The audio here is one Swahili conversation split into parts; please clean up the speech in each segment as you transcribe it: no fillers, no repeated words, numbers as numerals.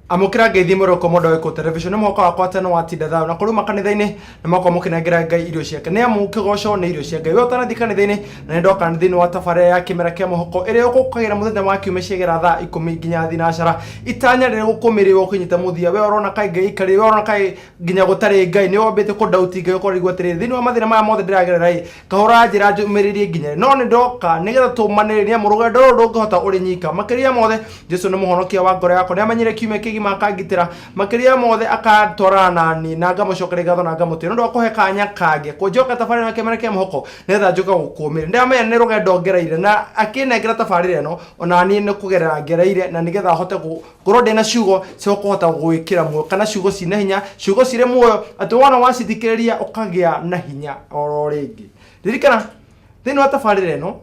amukira ngeithi mwero komodo weko television mo kwa kwa tano watinda thao na kuruma kanitha-ini na mako mukinengera ngai irio ciake ne amu kigoco ne irio cia ngai we utanathi kanitha-ini na ndo kanitha-ini wa tafare ya kimera kia muhoko ire ukukagira muthenya wa kiume ciegera thaa 10 nginya thinacara itanya rire gukumirirwo kunyita muthia we urona kai ngai ikari we urona kai nginya gutari ngai ni wambite ku dauti ngai ukorigwo atiri thini wa mathina maya mothe ndiragerera ri kahora njira njumiririe nginya no ni ndoka nigetha tumaniriria murugendo ru ngihota uri nyika makiria mothe Jesu ni muhonokia wa ngoro yako ni amenyire kiume kigima akagitira makiria mothe akatwarana ni na ngamucokeria gatho na ngamutira ndo akuhe kanya kage kujoka tafarira na kemera kia muhoko netha njuka gukumira ndamenya ni rugendo ngereire na akinengera tafarira no ona ni ni kugerera ngereire na nigetha hote ngoro ndina ciugo cio kuhota gwikira muoyo kana ciugo cina hinya ciugo cire muoyo ati wona wacithikiriria ukagia na hinya oro ringi ririkana thini wa tafarira no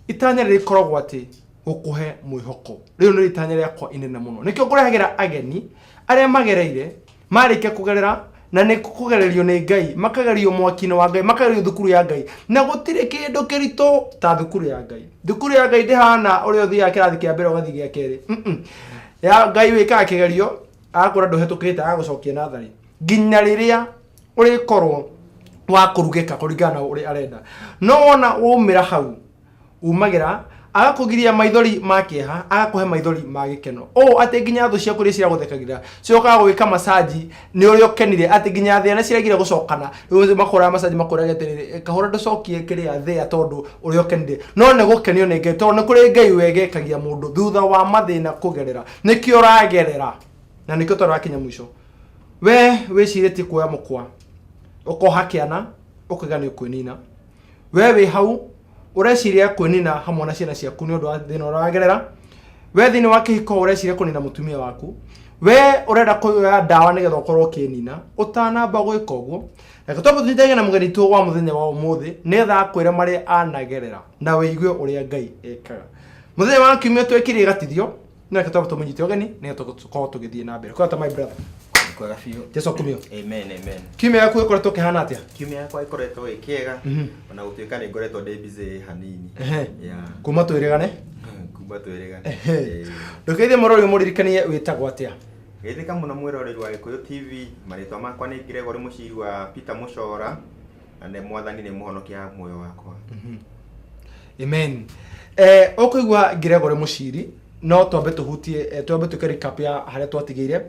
itanya rikoragwo ati gukuhe mwihoko riu ni itanya riakwa inene muno nikio ngurehagira ageni aria magereire marike kugerera na ni kugererio ni ngai makagerio mwakini wa ngai makagerio thukuru ya ngai na gutire kindu kirito ta thukuru ya ngai ndihana uri uthia kirathi kia mbere ugathi gia keri ya ngai wika kigerio akura nduhetukite agucokia nathari nginya riria uri korwo wa kurugika kuringana uri arenda no wona umira hau umagira agakugiria maithori makieha agakuhe maithori magikeno ati nginya thu cia kuria cia guthekagira cioka gwika masaji ni uri ukenire ati nginya thia na ciragira gucokana riu makora masaji makora geterere kahora nducokie kiria thia tondu uri ukenire no ne gukenio ni ngai tondu kuri ngai wegekagia mundu thutha wa mathina kugerera nikio ragerera na nikio turakinya mwisho we wiciriti kuoya mukwa ukoha kiana ukigania kwinina we wi hau ureciria kunina hamwe na ciana ciaku ni undu wa thina uragerera we thini wa kihiko ureciria kunina mutumia waku we urenda kuoya dawa nigetha ukorwo kinina utanamba gwika uguo na gatobo thindege na mugeni tu wa muthenya wa umuthi nigetha akwire mari anagerera na wigue uria ngai ekaga muthenya wa kiumia twekire gatithio na gatobo tumunyite ogeni nigetha tukorwo tugithie na mbere kwa ta my brother kwega biũ Jesu kumio amen kiumia yaku ikoretwo kihana atia kiumia yakwa ikoretwo ikiega ona gutuika ni ngoretwo ndi busy hanini kuma twirigane ndukithie morori muririkanie witagwo atia githika muno mwiroreri wa Gikuyu TV maritwa makwa ni Gregory Muciri wa Peter Mucora na ne mwathani ni muhonokia muoyo wakwa amen okuigwa Gregory Muciri no twambe tuhutie twambe tukari recap ya haria twatigire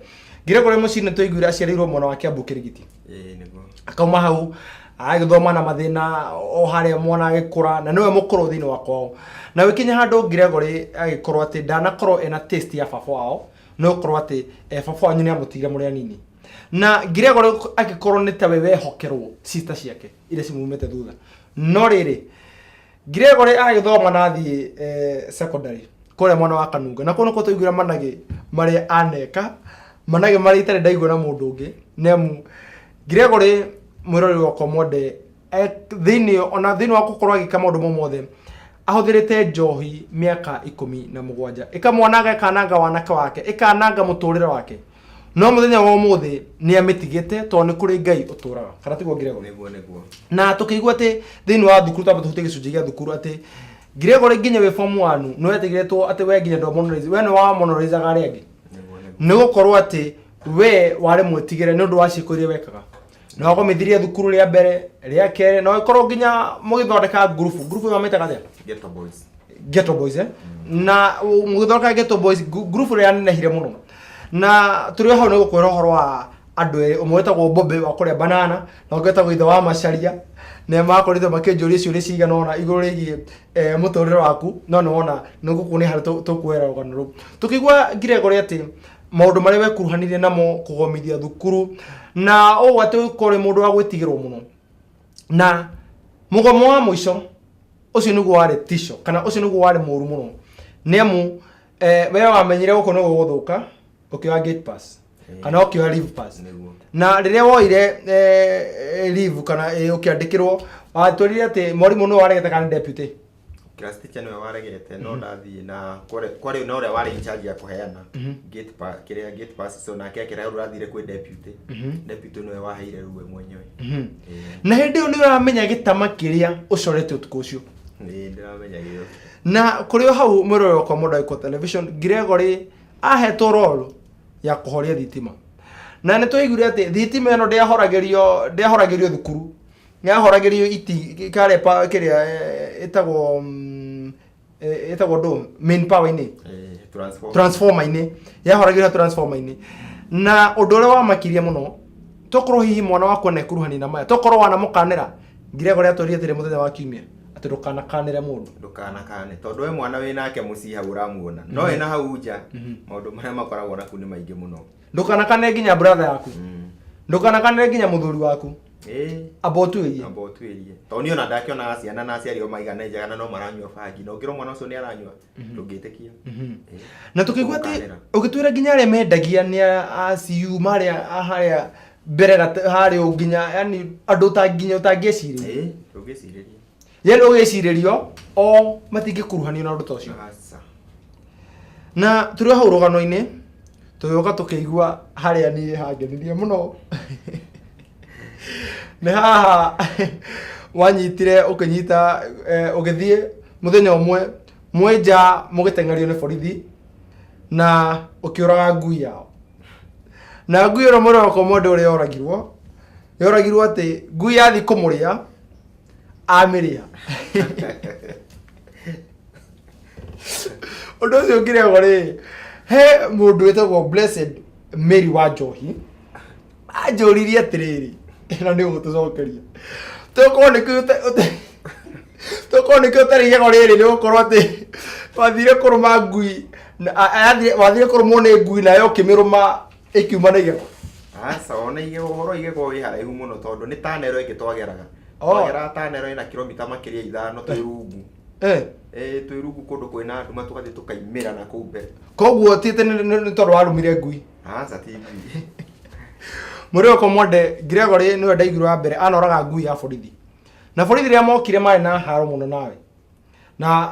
Gregory Muciri nitwaiguira aciarirwo mwana wake Ambu Kirigiti niguo akauma hau agithoma na mathina o haria mwana agikura na niwe mukuru thini wa kwao na wikinya handu Gregory agikorwo ati ndanakorwo ena taste ya baba wao no korwo ati baba wanyu ni amutire muri anini na Gregory agikorwo ni tawe wehokerwo sister ciake ile cimumete thutha no riri Gregory agithoma na thi secondary kore mwana wa Kanunga na kono ko tuiguira manage mari aneka manage mari itare ndaigwa na mundu ungi nemu Gregory mwirori wa komode thini ona thini wa gukorwo agika maundu momothe ahuthirite njohi miaka 17 ikamwanaga kananga wanake wake ikananga muturire wake no muthenya wa umuthi ni amitigite to ni kuri ngai uturaga kana tiguo Gregory niguo na tukigwa ati thini wa thukuru tabu tuhute gicunji gia thukuru ati Gregory nginya we form 1 no yatigiretwo ati we nginya ndo monorize we no wa monorize gari angi ni gukorwo ati we wari mwetigire ni undu wa cikuria wekaga no akomithiria thukuru ria mbere ria kere no ikorwo nginya mugithondeka group ya metaga thia ghetto boys na mugithondeka ghetto boys group ria nenehire muno na turi hau ni gukwira horo wa andu eri umwe wetagwo Bobe wa kuria banana na ungetagwo ithe wa Macharia ne makorite makinjuria ciuria cigana ona iguru rigi muturire waku no ni wona nigukuni hari tukwera uganuru tukigwa Gregory ati maundu mari wekuruhanirie namo kugomithia thukuru na o ati kore mundu wa gwitigirwo muno na mugomo wa muico ucio niguo wari tisho kana ucio niguo wari muru muno nemu we wamenyire guko no guthuka ukioya gate pass kana ukioya leave pass na riria woire leave kana ukiandikirwo watwirire ati morimu no waregete kana deputy class teacher no waregete no ndathie na kwari no ore wari in charge ya kuheana gate pass so na kekera urathire kwi deputy no waheire ruwe mwenyewe na hindi ni uramenya gitama kiria ucorete utuku ucio ni ndiramenya gio na kuri hau mwiroro kwa Modo Iko Television Gregory ahetwo role ya kuhoria thitima na nĩ tũiguire atĩ thitima ĩno ndĩahoragĩrio thukuru nĩahoragĩrio iti karepa kĩrĩa ĩtagwo ndo main power inĩ transformer inĩ yahoragĩrio transformer inĩ na ũndũ ũrĩa wamakirie mũno tokorwo hihi mwana wakwa nĩ kuruhani na maya tokorwo wana mũkanĩra Gregor atũria atĩrĩ mũthenya wa kiumia atĩ ndũkanakanĩre mũndũ ndũkanakane tondũ we mwana wĩ nake mũciĩ hau ũramuona no wĩ na hau nja maũndũ marĩa makoragwo naku nĩ maingĩ mũno ndũkanakane nginya brother yaku ndũkanakane nginya mũthuri waku abotuĩrie tondũ niĩ ona ndakiona ciana na aciari o maigana njagana no maranyua bangi na ũngĩrwo mwana ũcio nĩ aranyua ndũngĩtĩkia na tũkĩigua atĩ ũgĩtwĩra nginya arĩa mendagia nĩ ACU harĩa mbere harĩa nginya yani andũ ũtangĩeciria ndũngĩcirĩria yani ũgĩcirĩrio o matingĩkuruhanio na ũndũ ta ũcio na tũrĩ hau rũgano-inĩ tũgĩũka tũkĩigua harĩa niĩ hangenirie mũno nĩ haha wanyitire ũkĩnyita ũgĩthiĩ mũthenya ũmwe mwenja mũgĩteng'erio nĩ borithi na ũkĩũraga ngui yao na ngui ĩno mũroko mũndũ ũrĩa yoragirwo atĩ ngui yathi kũmũrĩa amĩrĩa ũndũ ũcio ngĩrego rĩ he mũndũ wĩtagwo Blessed Mary wa Njohi anjũririe atĩrĩrĩ na nĩ ũgũtũcokeria tokorwo nĩkĩo ũtarĩ igego rĩrĩ nĩ gũkorwo atĩ wathire kũrũma ngui wathire kũrũmwo nĩ ngui nayo ũkĩmĩrũma ĩkiuma na igego aca ona ũhoro igego wĩ haraihu mũno tondũ nĩ tanero ĩngĩ twageraga tanero ĩna kilomita makĩria 5 twĩ rungu twĩ rungu kũndũ kwĩna nduma tũgathiĩ tũkaimĩra na kũu mbere koguo ti nĩ tondũ warũmire ngui aca ti ngui Mũrĩoko Mwende Gregory nĩwe ndaigirwo wa mbere anoraga ngui ya borithi na borithi rĩa mokire marĩ na haro mũno nawe na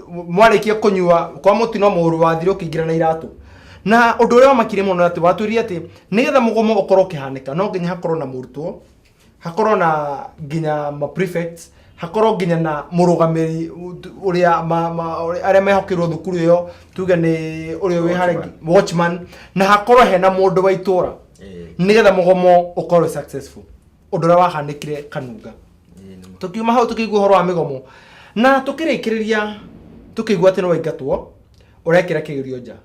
mwarĩkia kũnyua kwa mũtino mũru wathire ũkĩingĩra na iratũ na ũndũ ũrĩa wamakire mũno atĩ watwĩrire atĩ nĩgetha mũgomo ũkorwo ũkĩhanĩka no nginya hakorwo na mũrutwo hakorwo na nginya ma prefects hakorwo nginya na mũrũgamĩri ũrĩa arĩa mehokeirwo thukuru ĩyo tuge nĩ ũrĩa wĩ harĩa watchman na hakorwo hena mũndũ wa itũra nĩgetha mũgomo ũkorwo successful ũndũ ũrĩa wahanĩkire Kanunga tukiuma hau tukĩigua ũhoro wa mĩgomo na tukĩrĩkĩrĩria tukĩigua atĩ no waingatwo ũrekĩra kĩgerio nja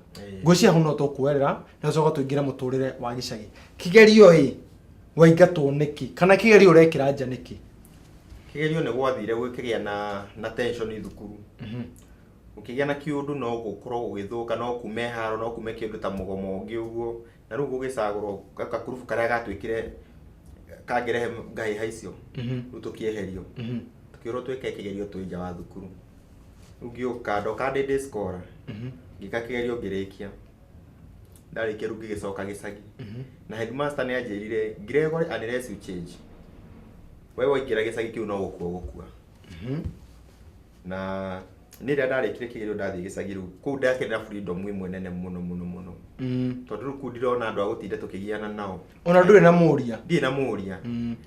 ngwĩciria hau no tũkuerera na tũcoka tũingĩre mũtũrĩre wa gĩcagi kĩgerio waingatwo nĩkĩ kana kĩgerio ũrekĩra nja nĩkĩ kĩgerio nĩ gwathire gwĩkĩgĩa na tension thukuru ũkĩgĩa na kĩũndũ no gũkorwo gũgĩthũka no kume haro no kume kĩũndũ ta mũgomo ũngĩ ũguo na rĩu gũgĩcagũrwo gakurubu karĩa gatwĩkire kangĩrehe ngahĩha icio rĩu tũkĩeherio tũkĩrwo twĩke kĩgerio twĩ nja wa thukuru rĩu ngĩũka ndoka ndĩ skora ngĩka kĩgerio ngĩrĩkia ndarĩkia rĩu ngĩgĩcoka gĩcagi na headmaster nĩ anjĩrire Gregory unless you change wewe waingĩra gĩcagi kĩu no gũkua na nĩrĩa ndarĩkire kĩgerio ndathiĩ gĩcagi rĩu kũu ndakĩrĩ na freedom ĩmwe nene mũno tondũ rĩu kũu ndirona andũ a gũtinda tũkĩgiana nao ona ndũrĩ na mũria ndirĩ na mũria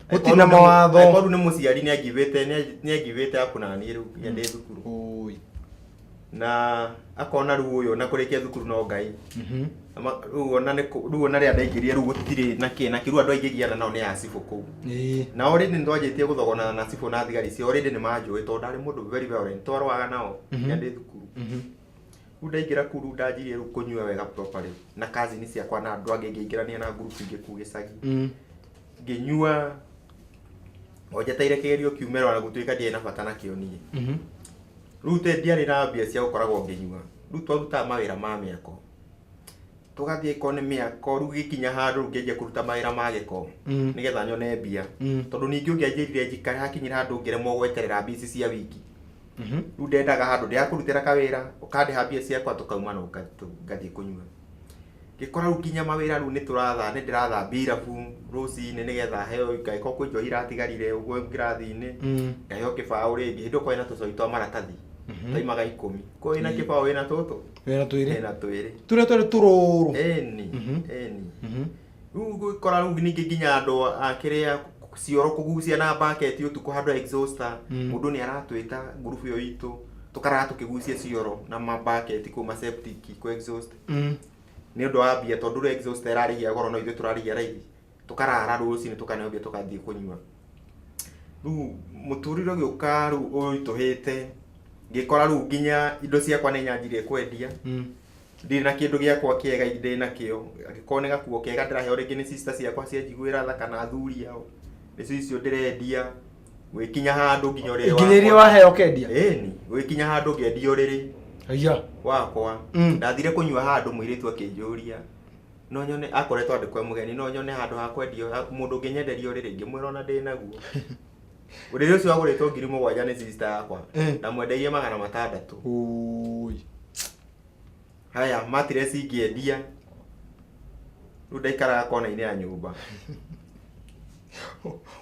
gũtirĩ na mawatho tondũ nĩ mũciari nĩangivĩte hakuhĩ na niĩ rĩu nginya ndĩ thukuru na akona rĩu ũyũ na kũrĩkia thukuru no Ngai rĩu ona rĩa ndaingĩrire rĩu gũtirĩ na kĩ rĩu andũ aingĩ giana nao nĩ acibũ kũu na already nĩ twanjĩtie gũthogona na cibũ na thigari cio already nĩ manjũĩ tondũ ndarĩ mũndũ very violent twarwaga nao nginya ndĩ thukuru rĩu ndaingĩra kũu rĩu ndanjirie rĩu kũnyua wega properly na cousin ciakwa na andũ angĩ ngĩingĩrania na group ingĩ kũu gĩcagi ngĩnyua onjeteire kĩgerio kiumĩra na gũtuĩka ndiĩ na bata nakĩo niĩ rĩu ndiarĩ na mbia cia gũkoragwo ngĩnyua rĩu twarutaga mawĩra ma mĩako tũgathiĩ ko nĩ mĩako rĩu gĩkinya handũ ngĩanjia kũruta mawĩra ma gĩko nĩgetha nyone mbia tondũ ningĩ ũngĩanjĩrire njikare hakinyire handũ ngĩremwo gweterera mbia cia wiki rĩu ndendaga handũ ndĩrakũrutĩra kawĩra ũkandĩha mbia ciakwa tũkauma na ngathiĩ kũnyua ngĩkora rĩu nginya mawĩra rĩu nĩ ndĩrathambia irabu rũcinĩ nĩgetha heo ngagĩkorwo kwĩ njohi iratigarire ũguo ngirathi-inĩ ngaheo kĩbaũ rĩngĩ hĩndĩ ũkorwo na tũcoi twa maratathi taimaga 10 ko ina kĩbaũ wĩna tũtũ wĩna twĩrĩ tũrĩa tũrĩ tũrũrũ eni rĩu gũkora rĩu ningĩ nginya andũ akĩrĩa cioro kũgucia na bucket ũtukũ handũ exhauster mũndũ nĩ aratwĩta group yo itũ tũkaraga tũkĩgucia cioro na ma bucket kuma septic ko exhaust nĩ ũndũ wa mbia tondũ rĩu exhaust ĩrarĩhia goro no ithuĩ tũrarĩhia raithi tũkarara rũcinĩ tũkanehobia tũgathiĩ kũnyua rĩu mũtũrĩre ũgĩũka rĩu ũritũhĩte ngĩkora rĩu nginya indo ciakwa nĩ nyanjirie kwendia ndirĩ na kĩndũ gĩakwa kĩega ndĩ nakĩo angĩkorwo nĩ gakuo kega ndĩraheo rĩngĩ nĩ sister ciakwa cianjiguĩra tha kana athuri ao nĩcio icio ndĩrendia gwĩkinya handũ nginya ũrĩrĩ wakwa nginya waheo kendia ĩni gwĩkinya handũ ngĩendia ũrĩrĩ aya wakwa ndathire kũnyua handũ mũirĩtu akĩnjũria no nyone akoretwo andĩkwo mũgeni no nyone handũ ha kwendio mũndũ ũngĩnyenderia ũrĩrĩ ngĩmwĩra ona ndĩ naguo ũrĩrĩ ũcio wagũrĩtwo 7,000 nĩ sister yakwa ndamwenderie 600 oi haya matiresi ingĩendia rĩu ndaikaraga kona-inĩ ya nyũmba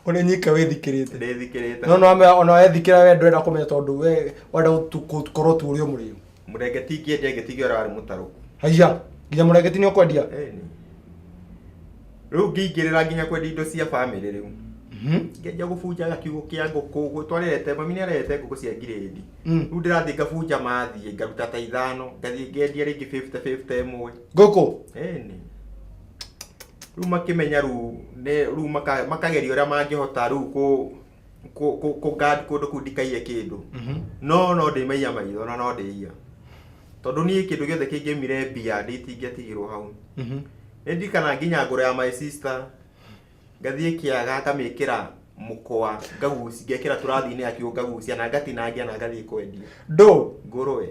one nyika wĩthikĩrĩte ndĩthikĩrĩte ona wethikĩra we ndwenda kũmenya tondũ we wenda gũkorwo tu ũrĩ mũrĩu mũrengeti ingĩendia ngĩtigio ũrĩa warĩ mũtarũku haiya nginya mũrengeti nĩ ũkwendia rĩu ngĩingĩrĩra nginya kwendia indo cia bamĩrĩ rĩu ngĩanjia gũbunja gakiugũ kĩa ngũkũ twarĩrete mami nĩ arehete ngũkũ cia ngirĩndi rĩu ndĩrathiĩ ngabunja mathiĩ ngaruta ta 5 ngathiĩ ngendia rĩngĩ 50 ĩmwe ngũkũ rĩu makĩmenya rĩu makageria ũrĩa mangĩhota rĩu kũngandi kũndũ kũu ndikaiye kĩndũ no ndĩmaiya maitho na no ndĩiya tondũ niĩ kĩndũ gĩothe kĩngĩmire mbia ndĩtingĩatigirwo hau nĩndirikana nginya ngũrũ ya my sister ngathiĩ kĩaga ngamĩkĩra mũkwa ngagucia ngekĩra tũrathi-inĩ ya kiugũ ngagucia na ngatinangia na ngathiĩ kwendia ngũrũwe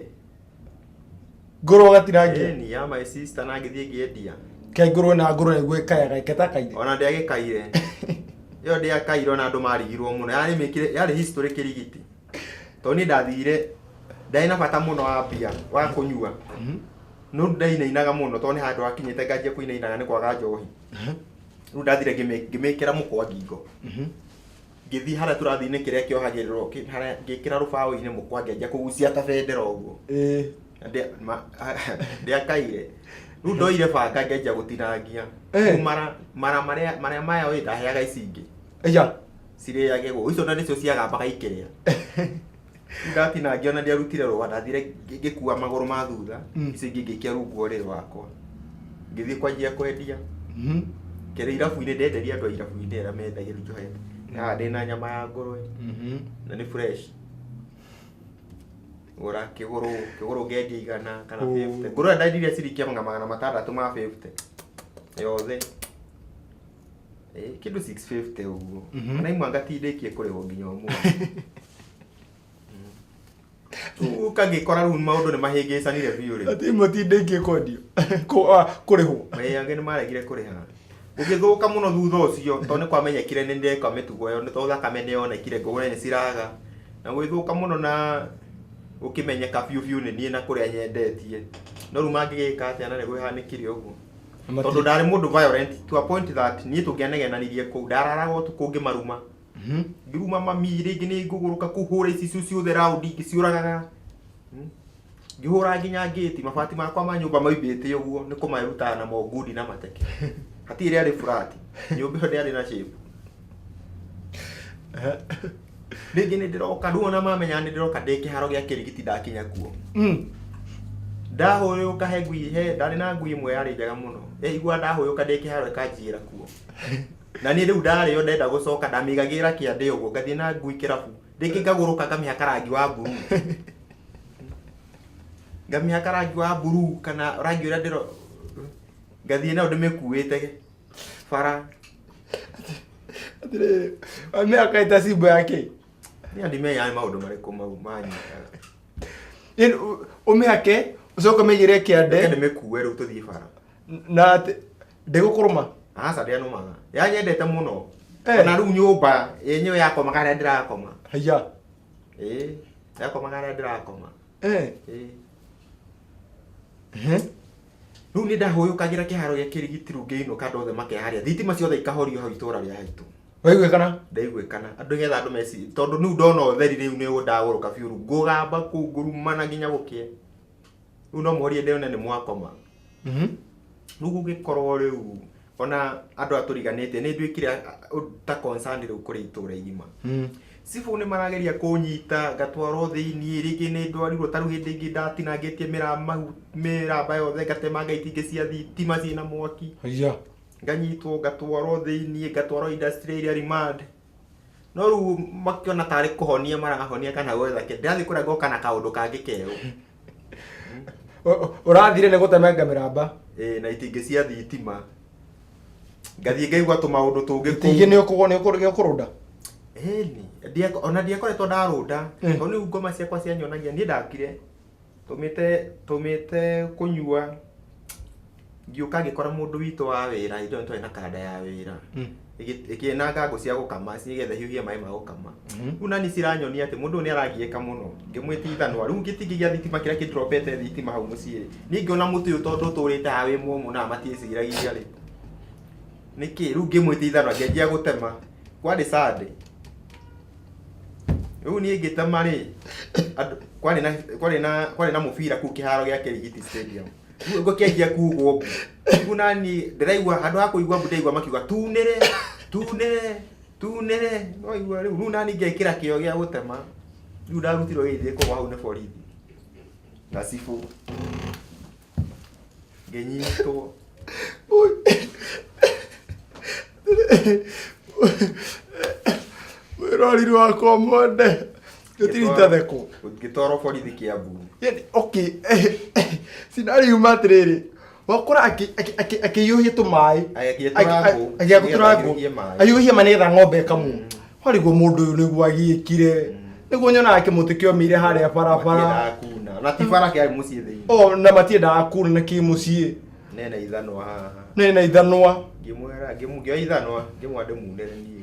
gatinangia ni ya my sister na ngĩthiĩ ngĩendia kai ngũrũwe na ngũrũwe nĩguo ĩkayaga ĩketakaire ona ndĩagĩkaire ĩyo ndĩakaire ona andũ marigirwo mũno yarĩ history kĩrigiti tondũ niĩ ndathire ndarĩ na bata mũno wa mbia wa kũnyua no ndainainaga mũno tondũ nĩ handũ hakinyĩte nganjia kũinainaga nĩ kwaga njohi rĩu ndathire ngĩmĩkĩra mũkwa ngingo ngĩthiĩ harĩa tũrathi-inĩ kĩrĩa kĩohagĩrĩrwo ngĩkĩra rũbaũ-inĩ mũkwa ngĩanjia kũgucia ta bendera ũguo ndĩakaire rĩu ndoire banga ngĩanjia gũtinangia mara marĩa maya ndaheaga ici ingĩ cirĩage gwo icio na nĩcio ciagambaga ikĩrĩa ndatinangia ona ndiarutire rũa ndathire ngĩkua magũrũ ma thutha icio ingĩ ngĩikia rungu ũrĩrĩ wakwa ngĩthiĩ kwanjia kwendia kĩrĩ irabu-inĩ ndenderia andũ a irabu-inĩ arĩa mendagĩria njohete ndĩ na nyama ya ngũrũwe na nĩ fresh gũra kĩgũrũ ngendia 100 kana 50 ngũrũwe ndendirie ciringi 600 ma 50 yothe kĩndũ 650 ũguo na imwe ngatindĩkie kũrĩhwo nginya ũmũthĩ ukagĩkora rĩu maũndũ nĩ mahĩngĩcanire biũ rĩu ati mutindĩkie kwendio kũrĩhwo angĩ nĩ maregire kũrĩha ũgĩthũka mũno thutha ũcio tondũ nĩ kwamenyekire nĩ ndeka mĩtugo ĩyo nĩ tondũ thakame nĩ yonekire ngũrũwe nĩ ciraga na gwĩthũka mũno na ũkĩmenyeka biũ nĩ niĩ na kũrĩa nyendetie no rĩu mangĩgĩka atĩa na nĩ gwĩhanĩkire ũguo tondũ ndarĩ mũndũ violent to a point that niĩ tũngĩanegenanirie kũu ndararaga ũtukũ ngĩmaruma ngĩruma mami rĩngĩ nĩ ngũgũrũka kũhũra ici ciothe raundi ngĩciũragaga ngĩhũra nginya ngĩti mabati makwa ma nyũmba maimbĩte ũguo nĩ kũmarutaga na mongudi na mateke hatirĩ arĩ flat nyũmba ĩyo ndĩarĩ na shape rĩngĩ nĩ ndĩroka ndũona mamenya nĩ ndĩroka ndĩ kĩharo gĩa kĩrigiti ndakinya kuo ndahũyũka he ngui ndarĩ na ngui ĩmwe yarĩ njega mũno igua ndahũyũka ndĩ kĩharo ĩkanjĩra kuo na niĩ rĩu ndarĩo ndenda gũcoka ndamĩigagĩra kĩande ũguo ngathiĩ na ngui kĩrabu rĩngĩ ngagũrũka ngamĩhaka rangi wa mburu ngamĩhaka rangi wa mburu kana rangi ũrĩa ndĩro ngathiĩ nayo ndĩmĩkuĩte bara atĩrĩrĩ amĩhaka ĩta simbo yake niĩ ndimenya nĩ maũndũ marĩkũ mau manyitaga ũmĩhake ũcoke ũmĩigĩre kĩande ndĩmĩkue rĩu tũthiĩ bara na ndĩgũkũrũma aca ndĩanũmaga yanyendete mũno ona rĩu nyũmba yenyewe yakomaga harĩa ndĩrakoma haiya yakomaga harĩa ndĩrakoma rĩu nĩ ndahũyũkagĩra kĩharo gĩa kĩrigiti rĩu ngĩinũka andũ othe makeharĩa thitima ciothe ikahorio hau itũũra rĩa haitũ waiguĩkana ndaiguĩkana andũ getha andũ meci tondũ rĩu ndona ũtheri rĩu nĩ ndagũrũka biũ rĩu ngũgamba kũu ngũrumana nginya gũkĩe rĩu no mũhorie ndĩone nĩ mwakoma rĩu gũgĩkorwo rĩu ona andũ atũriganĩte nĩ nduĩkire ta concern rĩu kũrĩ itũũra igima Sifu nĩ marageria kũnyita gatwaro thĩinĩ rĩngĩ nĩ ndwarirwo tarũ hĩndĩ ĩngĩ ndatinangĩtie mĩramba yothe ngatemanga itingĩ cia thitima ciĩna mwaki nganyitwo gatwaro thĩinĩ gatwaro industrial remand no rĩu makĩona tarĩ kũhonia marahonia kana gwetha kĩ ndathiĩ kũrĩa ngoka na kaũndũ kangĩ kerũ ũrathire nĩ gũtemenga mĩramba na itingĩ cia thitima ngathiĩ ngaigua tũmaũndũ tũngĩ itingĩ nĩ ũkũrũnda ona ndiakoretwo ndarũnda tondũ rĩu ngoma ciakwa cianyonagia niĩ ndakire tũmĩte kũnyua ngĩũka ngĩkora mũndũ witũ wa wĩra indo nĩ twarĩ na kanda ya wĩra ĩkĩenanga ngũ cia gũkama nĩgetha hiũhie maĩ ma gũkama rĩu nani ciranyonia atĩ mũndũ nĩ aragiĩka mũno ngĩmwĩtia ithanwa rĩu gĩtingĩ gĩa thitima kĩrĩa kĩndropete thitima hau mũciĩ niĩ ngĩona mũtĩ ũyũ tondũ ũtũrĩte haha wĩ mũmũ na matiĩciragia rĩ nĩkĩ rĩu ngĩmwĩtia ithanwa ngĩanjia gũtema kwarĩ Sunday rĩu niĩ ngĩtema rĩ kwarĩ na mũbira kũu kĩharo gĩa Kĩrigiti Stadium rĩu ngĩanjia kuugwo mbu rĩu nani ndĩraigua handũ ha kũigua mbu ndaigua makiuga tunĩre no igua rĩu nani ngĩkĩra kĩo gĩa gũtema rĩu ndarutirwo gĩthiĩ kũgwa hau nĩ borithi na cibu ngĩnyitwo Rori wakwa mwende gũtirita theko ngĩtwarwo borithi Kiambu okay scenario matrĩrĩ wakora akĩhiũhia tũmaĩ agĩatũra ngũ ahiũhia manetha ng'ombe kamũ harĩguo mũndũ ũyũ nĩguo agĩĩkire nĩguo nyonaga kĩmũtĩ kĩomire harĩa barabara na ti bara kĩarĩ mũciĩ thĩinĩ na matiendaga kuna na kĩ mũciĩ nena ithanwa haha nena ithanwa ngĩmwĩra ngĩmũgĩa ithanwa ngĩmwenda munere niĩ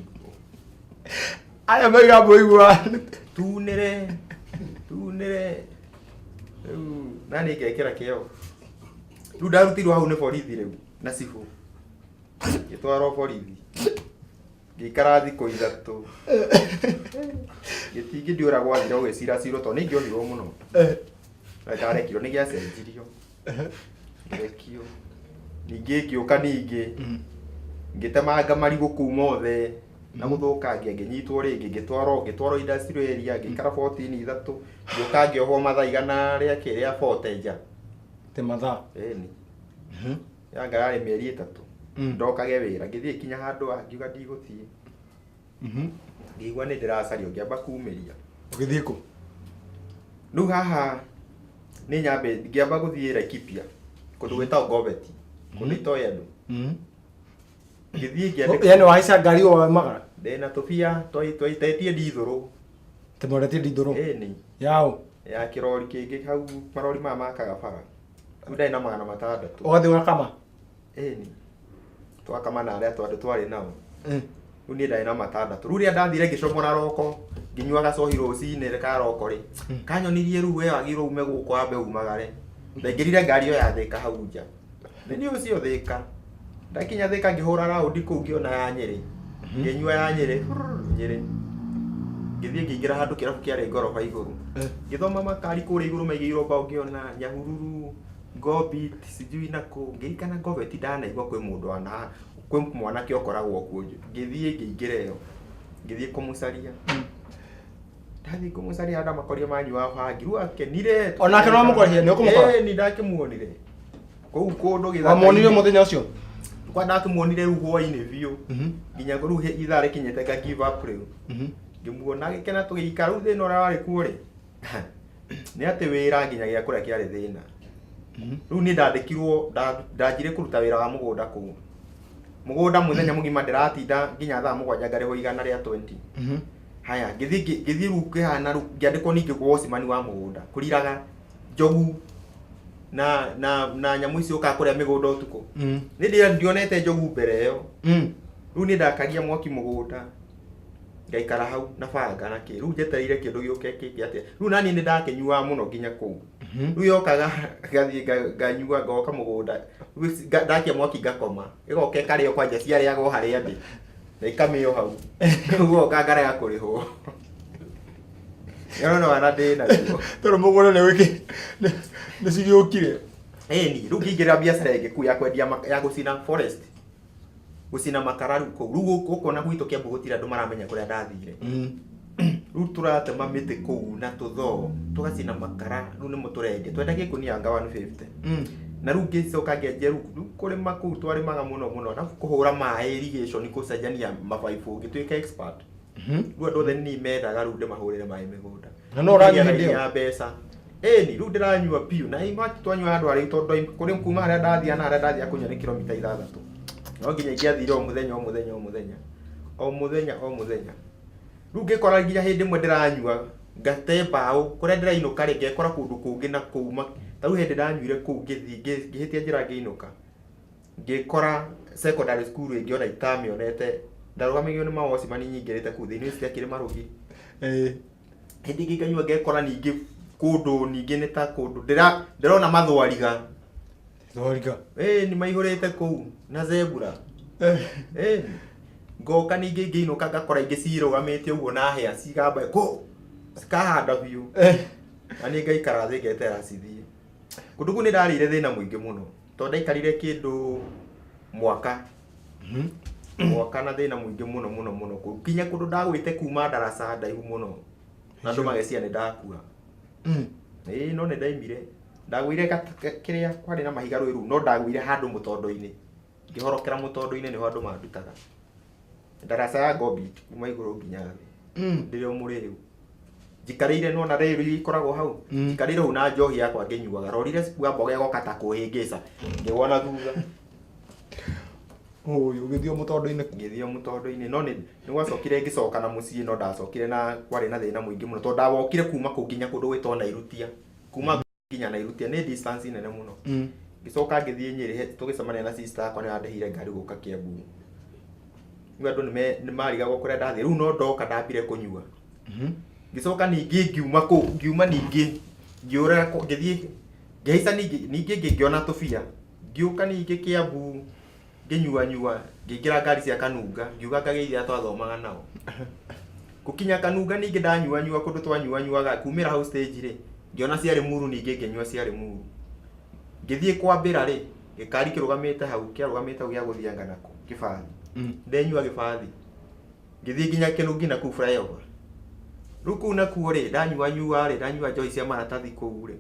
aya maigambo igua tunĩre rĩu nani ngekĩra kĩo rĩu ndarutirwo hau nĩ borithi rĩu na cibu ngĩtwarwo borithi ngĩikara thikũ ithatũ gĩtingĩ ndiũra gwathira ũgĩciracirwo tondũ nĩ ingĩohirwo mũno na ndarekirwo nĩ gĩacenjirio ngĩrekio ningĩ ngĩũka ningĩ ngĩtemanga marigũ kũu mothe na gũthũkangia ngĩnyitwo rĩngĩ ngĩtwarwo industrial area ngĩikara 14 ithatũ ngĩũka ngĩohwo mathaa igana rĩa kĩrĩa 40 nja te mathaa ĩni yanga yarĩ mĩeri 3 ndokage wĩra ngĩthiĩ kinya handũ ngiuga ndigũthiĩ ngĩigua nĩ ndĩracario ngĩamba kumĩria ũgĩthiĩ kũ rĩu haha nĩ nyambe ngĩamba gũthiĩ Laikipia kũndũ gwĩtagwo Goveti kũndũ itoĩ andũ ngĩthiĩ ngĩandĩka yani wahaica ngari o magara ndĩna tũbia twaitetie ndithũrũ tũmoretie ndithũrũ ĩni yao ya kĩrori kĩngĩ hau marori maya makaga bara rĩu ndarĩ na 600 ũgathiĩ ũgakama ĩni twakama na arĩa twarĩ nao rĩu niĩ ndarĩ na 600 rĩu rĩrĩa ndathire ngĩcomora roko nginyua gacohi rũcinĩ karoko rĩ kanyonirie rĩu we wagĩrĩirwo ume gũkũ ambe umagare ndaingĩrire ngari ĩyo ya Thĩka hau nja nĩ ũcio Thĩka ndakinya Thĩka ngĩhũra raundi kũu ngĩona ya Nyĩrĩ ngĩnyua ya Nyĩrĩ ngĩthiĩ ngĩingĩra handũ kĩrabu kĩarĩ ngoroba igũrũ ngĩthoma makari kũrĩa igũrũ maigĩirwo mbao ngĩona Nyahururu Ngobit sijui nako ngĩikana Goveti ndanaigua kwĩ mũndũ kwĩ mwanake ũkoragwo kuo ngĩthiĩ ngĩingĩra ĩyo ngĩthiĩ kũmũcaria ndathi kũmũcaria nda makoria manyua bangi rĩu akenire onake no mũkorihia nĩ ũkũmũkora nĩ ndakĩmuonire kũu kũndũ gĩthaka wamuonire mũthenya ũcio kwa ndakĩmuonire rĩu hwainĩ biũ nginya rĩu ithaa rĩkinyĩte nga give up rĩu ngĩmuona agĩkena tũgĩikara rĩu thĩna ũrĩa warĩ kuo rĩ nĩ atĩ wĩra nginya gĩa kũrĩa kĩarĩ thĩna rĩu niĩ ndandĩkirwo ndanjire kũruta wĩra wa mũgũnda kũu mũgũnda mũthenya mũgima ndĩratinda nginya thaa 7 ngarĩhwo igana rĩa 20 haya ngĩthiĩ rĩu kĩhana rĩu ngĩandĩkwo ningĩ gũcimani wa mũgũnda kũriraga njogu na nyamũ icio ũkaga kũrĩa mĩgũnda ũtukũ nĩ ndionete njogu mbere ĩyo rĩu nĩ ndakagia mwaki mũgũnda ngaikara hau na banga na kĩ rĩu njetereire kĩndũ gĩũke kĩngĩ atĩa rĩu nani nĩ ndakĩnyua mũno nginya kũu rĩu yokaga gathiĩ nganyua ngoka mũgũnda ndakia mwaki ngakoma ĩgoka ĩkarĩo kwanja ciarĩagwo harĩa ndĩ na ikamĩo hau ũguo kangarega kũrĩhwo yona wana ndĩna rĩo tondũ mũgũnda nĩ cigĩũkire ĩni rĩu ngĩingĩrĩra biacara ĩngĩ kuu ya kwendia ya gũcina forest gũcina makara rĩu kũu rĩu gũkũ na gwitũ Kiambu gũtirĩ andũ maramenya kũrĩa ndathire Rĩu tũratema mĩtĩ kũu na tũthoo tũgacina makara rĩu nĩmo tũrendia twenda gĩkũnia anga 150 na rĩu ngĩcoka ngĩenjia rĩu kũrĩma kũu twarĩmaga mũno na kũhũra maĩ irrigation kũcenjania mabaibũ ngĩtuĩka expert rĩu andũ othe nĩ mendaga rĩu ndĩmahũrĩre maĩ mĩgũnda na no ũranyua hĩndĩ ĩyo mbeca ni rĩu ndĩranyua piũ na twanyua andũ arĩ tondũ kũrĩ kuma harĩa ndathiĩ na harĩa ndathiĩ kũnyua nĩ kilomita 6 no nginya ingĩathire o mũthenya rĩu ngĩkora nginya hĩndĩ ĩmwe ndĩranyua ngate mbaũ kũrĩa ndĩrainũka rĩ ngekora kũndũ kũngĩ na kuuma ta rĩu hĩndĩ ndanyuire kũu ngĩhĩtia njĩra ngĩinũka ngĩkora secondary school ĩngĩ ona itamĩonete ndarũgamĩgio nĩ mawocimani nyingĩrĩte kũu thĩinĩ citakĩrĩ marũgi hĩndĩ ĩngĩ nganyua ngekora ningĩ kũndũ ningĩ nĩ ta kũndũ ndĩrona mathwariga nĩ maihũrĩte kũu na zebra ngoka ningĩ ngĩinũka ngakora ingĩ cirũgamĩte ũguo na hĩa cigamba cikahanda biũ na nĩ ngaikara thĩ ngetera cithiĩ kũndũ kũu nĩ ndarĩire thĩna mũingĩ mũno tondũ ndaikarire kĩndũ mwaka na thĩna mũingĩ mũno kinya kũndũ ndagwĩte kuma ndaraca ndaihu mũno na andũ mageciria nĩ ndakua no nĩ ndaimire ndagwĩire kĩrĩa kwarĩ na mahiga rũĩ no ndagwĩire handũ mũtondo-inĩ ngĩhorokera mũtondo-inĩ nĩho andũ mandutaga ndaraca ya Gobi kuma igũrũ nginya thĩ ndĩrĩ o mũrĩu njikarĩire no na rĩru ikoragwo hau njikarĩire hau na njohi yakwa ngĩnyuaga rorire cikuwa mboga ĩgoka ta kũhĩngĩca ngĩwona thutha ngĩthiĩ mũtondo-inĩ no nĩ gwacokire ngĩcoka na mũciĩ no ndacokire na kwarĩ na thĩna mũingĩ mũno tondũ ndawokire kuma kũu nginya kũndũ gwĩtwo Nairutia kuma nginya Nairutia nĩ distance nene mũno ngĩcoka ngĩthiĩ Nyĩrĩ tũgĩcemania na sister yakwa nĩ andĩhire ngari gũka Kiambu rĩu andũ nĩ marigagwo kũrĩa ndathiĩ rĩu no ndoka ndambire kũnyua ngĩcoka ningĩ ngiuma ningĩ ngĩũra ngĩthiĩ ngĩhaica ningĩ ngĩona tũbia ngĩũka ningĩ Kiambu ngĩnyua ngĩingĩra ngari cia Kanunga ngiuga ngageithia twathomaga nao gũkinya Kanunga ningĩ ndanyua kũndũ twanyuaga kumĩra hau stage rĩ ngĩona ciarĩ muru ningĩ ngĩnyua ciarĩ muru ngĩthiĩ kwambĩra rĩ gĩkari kĩrũgamĩte hau gĩa gũthianga nako kĩbathi ndenyua gĩbathi ngĩthiĩ nginya Kĩnungi na kũu flyover rĩu kũu nakuo rĩ ndanyua njohi cia maratathi kũu rĩ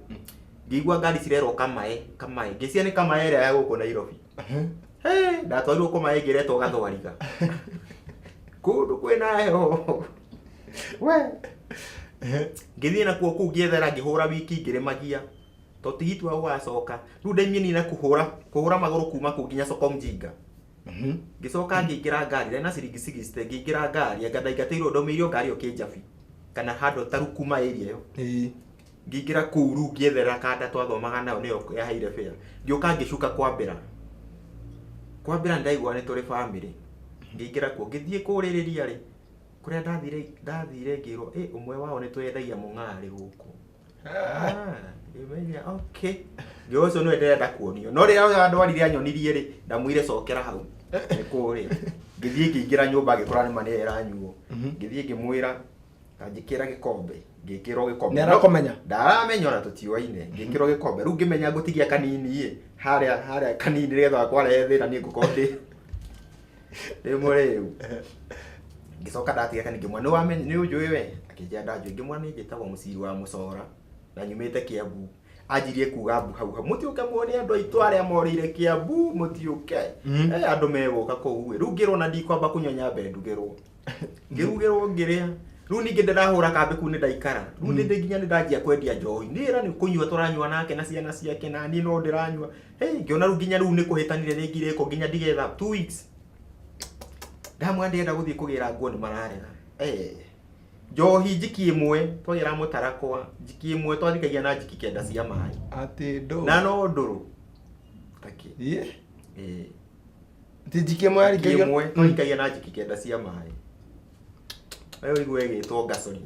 ngĩigua ngari cirerwo kamae ngĩcia nĩ kamae ĩrĩa ya gũkũ Nairobi ndatwarirwo kũmae ngĩretwo Gathwariga kũndũ kwĩna heho ngĩthiĩ nakuo kũu ngĩethera ngĩhũra wiki ngĩrĩmagia tondũ tigiti wao wacoka rĩu ndaimie na kũhũra magũrũ kuma kũu nginya Soko Mjinga ngĩcoka ngĩingĩra ngari rĩ na ciringi 60 ngĩingĩra ngari ngaingatĩirwo ndomĩirio ngari ĩyo Kĩnjabi kana handũ ta Rukuma area ĩyo ngĩingĩra kũu rĩu ngĩethera kanda twathomaga nayo nĩyo yaheire fare ngĩũka ngĩcuka kwambĩra ndaigua nĩ tũrĩ family ngĩingĩra kuo ngĩthiĩ kũrĩrĩria rĩ kũrĩa ndathire ngĩrwo ũmwe wao nĩ twethagia mũng'arĩ gũkũ ngĩmenya okay ngĩoco nĩ ndĩrenda kuonio no rĩrĩa andwarire anyonirie rĩ ndamwire cokera hau nĩ kũrĩa ngĩthiĩ ngĩingĩra nyũmba ngĩkora nĩ mane ĩranyuo ngĩthiĩ ngĩmwĩra njĩkĩra gĩkombe ngĩkĩrwo gĩkombe nĩ arakũmenya ndaramenya ona tũtioaine ngĩkĩrwo gĩkombe rĩu ngĩmenya ngũtigia kanini harĩa kanini nĩgetha kwarehe thĩna niĩ ngũkorwo ndĩ mũrĩu ngĩcoka ndatiga kanini ngĩmwĩra nĩ ũnjũĩ we akĩnjĩra ndanjũĩ ngĩmwĩra nĩ njĩtagwo Mũciri wa Mũcora na nyumĩte Kiambu anjirie kuga mbu hau mũtiũke muone andũ aitũ arĩa morĩire Kiambu mũtiũke andũ megũka kũu rĩu ngĩrwo na ndikwamba kũnyonya mbe ndugĩrwo ngĩrugĩrwo ngĩrĩa rĩu ningĩ ndĩrahũra kambĩ kũu nĩ ndaikara rĩu nĩ nginya nĩ ndanjia kwendia njohi nĩra nĩ kũnyua tũranyua nake na ciana ciake na niĩ no ndĩranyua ngĩona rĩu nginya rĩu nĩ kũhĩtanire nĩ ngirĩko nginya ndigetha 2 weeks ndamwe ndĩrenda gũthiĩ kũgĩra nguo nĩ mararega njohi njiki ĩmwe twagĩra mũtarakwa njiki ĩmwe twathikagia na njiki 9 cia maĩ atĩ na no ndũrũ taki ti njiki ĩmwe yarikagia twahikagia na njiki 9 cia maĩ ayo igwe gĩtwo gasoline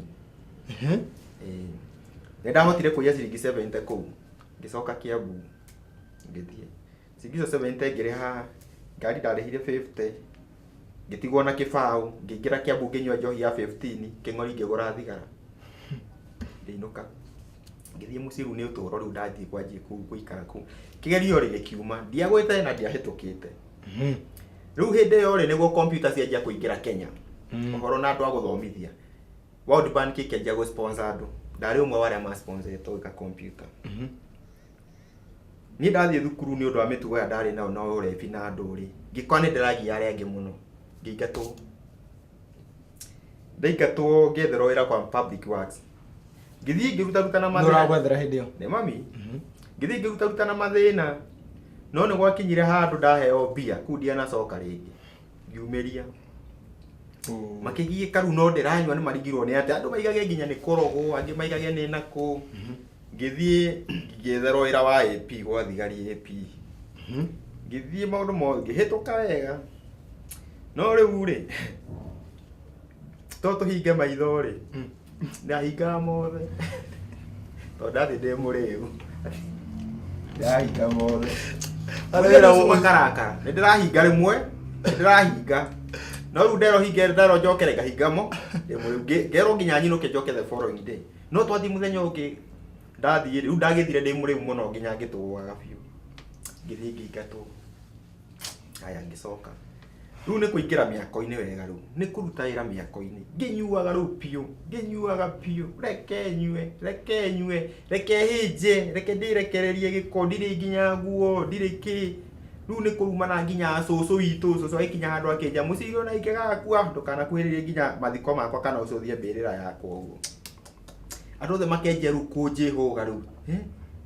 nĩ ndahotire kũiya ciringi 70 kũu ngĩcoka Kiambu ngĩthiĩ ciringi 70 ngĩrĩha ngari ndarĩhire 50 ngĩtigwo na kĩbaũ ngĩingĩra Kiambu ngĩnyua njohi ya 15 kĩng'ori ngĩgũra thigara ngĩinũka ngĩthiĩ mũciĩ rĩu nĩ ũtũũro rĩu ndathiĩ kwanjie gũikara kũu kĩgerio rĩ gĩkiuma ndiagwĩte na ndiahĩtũkĩte rĩu hĩndĩ ĩyo rĩ nĩguo computer cianjia kũingĩra Kenya ũhoro na andũ a gũthomithia World Bank kĩkĩanjia gũ sponsor andũ ndarĩ ũmwe wa arĩa ma sponsoretwo ka computer niĩ ndathiĩ thukuru nĩ ũndũ wa mĩtugo ya ndarĩ nao no ũrebi na andũ rĩ ngĩkora nĩ ndĩragia arĩa angĩ mũno ndaingatwo ngĩetherwo wĩra kwa public works ngĩthiĩ ngĩruta na mathĩna ũragwethera hĩndĩ ĩyo nĩ mami ngĩthiĩ ngĩruta na mathĩna no nĩ gwakinyire handũ ndaheo mbia kuu ndianacoka rĩngĩ ngiumĩria makĩgiĩka rĩu no ndĩranyua nĩ marigirwo nĩ atĩ andũ maigage nginya nĩ kũrogwo angĩ maigage nĩ nakũ ngĩthiĩ ngĩetherwo wĩra wa AP gwa thigari AP ngĩthiĩ maũndũ mothe ngĩhĩtũka wega no rĩu rĩ to tũhinge maitho rĩ ndahingaga mothe tondũ ndathĩ ndĩ mũrĩu ndahinga mothe arĩra makarakara nĩ ndĩrahinga rĩmwe ndĩrahinga no rĩu ndero hinge ndero njokere ngahingamo ndĩ mũrĩu ngerwo nginya nyinũke njoke the following day no twathi mũthenya ũngĩ ndathiĩ rĩu ndagĩthire ndĩ mũrĩu mũno nginya ngĩtũaga biũ ngĩthiĩ ngĩingatwo aya ngĩcoka rĩu nĩ kũingĩra mĩako-inĩ wega rĩu nĩ kũruta wĩra mĩako-inĩ ngĩnyuaga rĩu piũ ngĩnyuaga piũ reke nyue reke hĩnje reke ndĩrekererie gĩko ndirĩ nginya nguo ndirĩ kĩ rĩu nĩ kũrumana nginya cũcũ witũ cũcũ aikinya handũ akĩnja mũcirio na ikĩgakua ndũkanakuhĩrĩrie nginya mathiko makwa kana ũcũthie mbĩrĩra yakwa ũguo andũ othe makenjia rĩu kũnjĩhũga rĩu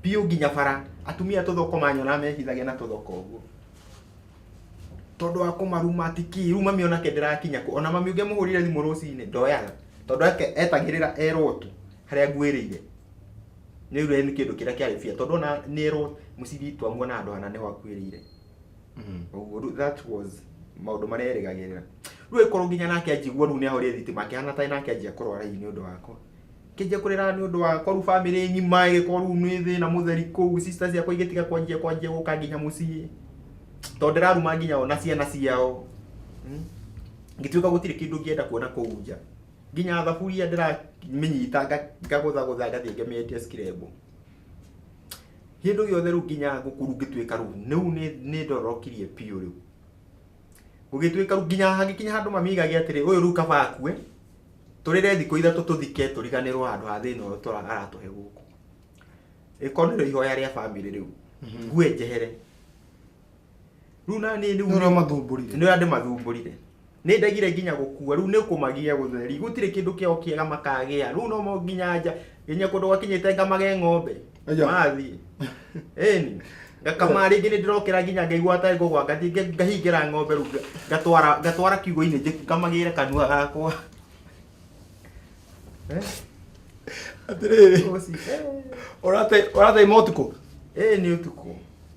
piũ nginya bara atumia tũthoko manyona mehithagia na tũthoko ũguo tondũ wa kũmaruma tiki rĩu mami onake ndĩrakinya ona mami ũngĩ mũhũrire thimũ rũcinĩ ndoyaga tondũ etagĩrĩra erotu harĩa nguĩrĩire nĩ rĩu nĩ kĩndũ kĩrĩa kĩarĩ bia tondũ ona nĩ erotu mũcibi twamuona andũ hana nĩ wakuĩrĩire ũguo that was maũndũ marĩa erĩgagĩrĩra rĩu ĩkorwo nginya nake anjigua rĩu nĩ ahũrire thitima akĩhana ta nake anjia kũrwara nĩ ũndũ wakwa kĩnjia kũrĩra nĩ ũndũ wakwa rĩu bamĩrĩ ng'ima ĩgĩkorwo rĩu nĩ thĩna mũtheri kũu sister ciakwa igĩtiga kwanjia gũka nginya mũciĩ tondũ ndĩraruma nginya ona ciana ciao ngĩtuĩka gũtirĩ kĩndũ ngĩenda kuona kũu nja nginya thaburia ndĩramĩnyita ngagũthagũtha ngathiĩ ngĩmĩetia skirembo hĩndĩ yothe rĩu nginya gũkuru ngĩtuĩka rĩu nĩ ndorokirie piũ rĩu gũgĩtuĩka rĩu nginya hagĩkinya handũ mamigagia atĩrĩ ũyũ rĩu kaba akue tũrĩre thikũ ithatũ tũthike tũriganĩrwo handũ ha thĩna ũyũ aratũhe gũkũ ĩkorwo nĩrĩo ihoya rĩa bamĩrĩ rĩu ngue njehere rĩu na niĩ nĩ andũ mathumburire nĩ ndagire nginya gũkua rĩu nĩ kũmagia gũtheri gũtirĩ kĩndũ kĩao kĩega makagĩa rĩu no mo nginya nja nginya kũndũ gwakinyĩte ngamage ng'ombe mathiĩ ĩni ngakama rĩngĩ nĩ ndĩrokĩra nginya ngaigua atarĩ ngũgwa ngathiĩ ngahingĩra ng'ombe rĩu ngatwara kiugo-inĩ ngamagĩre kanua gakwa atĩrĩrĩ ũrateima ũtukũ nĩ ũtukũ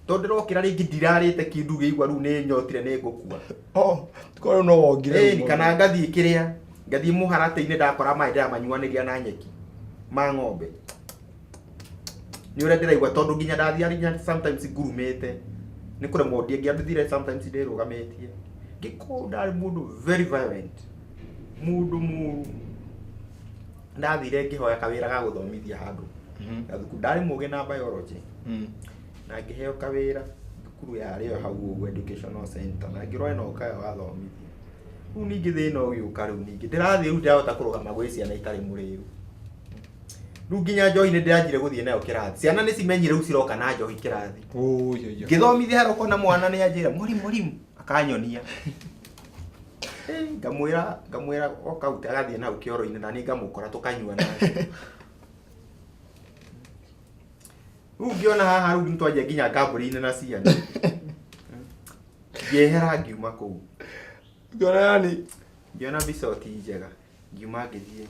tondũ ndĩrokĩra rĩngĩ ndirarĩte kĩndũ ngĩigua rĩu nĩ nyotire nĩ ngũkua tũkorwo no wongire kana ngathiĩ kĩrĩa ngathiĩ mũharatĩ-inĩ ndakora maĩ ndĩramanyuanĩria na nyeki ma ng'ombe nĩ ũrĩa ndĩraigua tondũ nginya ndathiĩ sometimes ngurumĩte nĩ kũremwo ndie ngĩambĩthire sometimes ndĩrũgamĩtie ngĩkorwo ndarĩ mũndũ very violent mũndũ mũru ndathire ngĩhoya kawĩra ga gũthomithia handũ thukuru ndarĩ mũgĩ na biology na ngĩheo kawĩra thukuru yarĩo hau ũguo educational center na ngĩrora no kayo gathomithia rĩu ningĩ thĩna ũgĩũka rĩu ningĩ ndĩrathiĩ rĩu ndĩrahota kũrũgama gwĩ ciana itarĩ mũrĩu rĩu nginya njohi nĩ ndĩranjire gũthiĩ nayo kĩrathi ciana nĩ cimenyire rĩu ciroka na njohi kĩrathi ngĩthomithia haroko na mwana nĩ anjĩra mwarimũ akanyonia ngamwĩra okaute agathiĩ nau kĩoro-inĩ na niĩ ngamũkora tũkanyua nake rĩu ngĩona haha rĩu nĩtwanjia nginya ngambũri-inĩ na ciana ngĩehera ngiuma kũu ngĩona mbica ti njega ngiuma ngĩthiĩ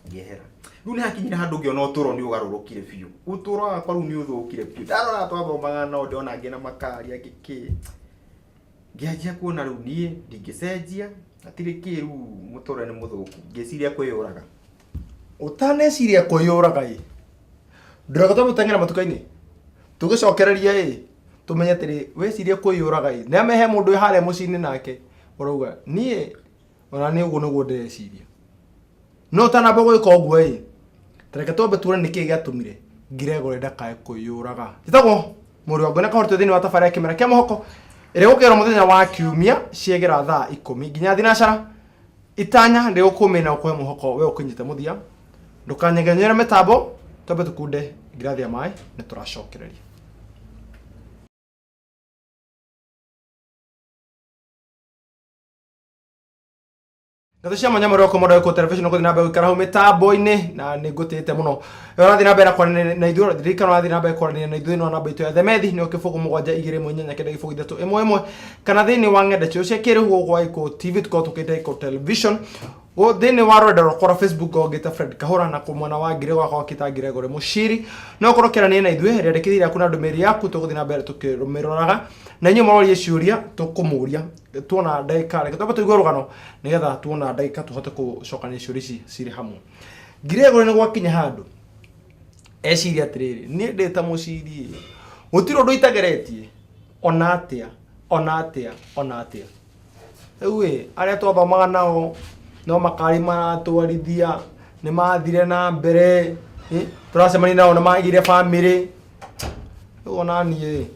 ngĩehera rĩu nĩ hakinyire handũ ngĩona ũtũũro nĩ ũgarũrũkire biũ ũtũũro wakwa rĩu nĩ ũthũkire biũ ndarora twathomaga nao ndĩona ngĩ na makaria ngĩkĩ ngĩanjia kuona rĩu niĩ ndingĩcenjia hatirĩ kĩ rĩu mũtũũrĩre nĩ mũthũku ngĩciria kwĩyũraga ũtaneciria kwĩyũraga ndũreka tũmũteng'era matuka-inĩ tũgĩcokereria tũmenye atĩrĩ wĩcirie kwĩyũraga nĩ amehe mũndũ wĩ harĩa mũciĩ-inĩ nake ũrauga niĩ ona nĩ ũguo nĩguo ndĩreciria no ũtanamba gwĩka ũguo tareke twambe tuone nĩkĩĩ gĩatũmire Gregor ndakae kwĩyũraga njĩtagwo mũrũ wa Ngai kahorete thĩinĩ wa tabarĩra ya kĩmera kĩa mũhoko ĩrĩa gũkĩra mũthenya wa kiumia ciegera thaa 10 nginya thinacara itanya ndio kumena ukwe muhoko we ukinyite muthia ndukanyegenyera mitambo tobe tukunde ngirathi ya mai ni turacokereria. Ngatho cia mwanya muroko modo ko television ko dinabe ikara ho mitambo-ini na ni ngutite muno ora thina mbere kwa na ithuo thirikano ora thina mbere kwa na ithuo no namba itu ya themethi ni okifugu mugwanja igire munyanya kenda gifugu ithatu imwe kana thini wa ngenda cio cia kirihu gwa iko TV tuko tukite iko television o thini wa rwenda rokora Facebook o gita Fred Kahura na kumwana wa ngire gwakwa kitangire gore mushiri no korokera ni na ithuo rendekithira kuna ndumeri yaku tuguthina mbere tukirumiroraga na inyo mororie ciuria tukumuria tuona ndaika reke toba tuigwe rugano nigetha tuona ndaika tuhote kucokania ciuria ici ciri hamwe. Ngire gore ni gwakinya handu eciria atiriri ni ndita muciri gutiro ndu itageretie ona atia ewe aria twathomaga nao no makari maratwarithia ni mathire na mbere turacemania nao na magire family ona nie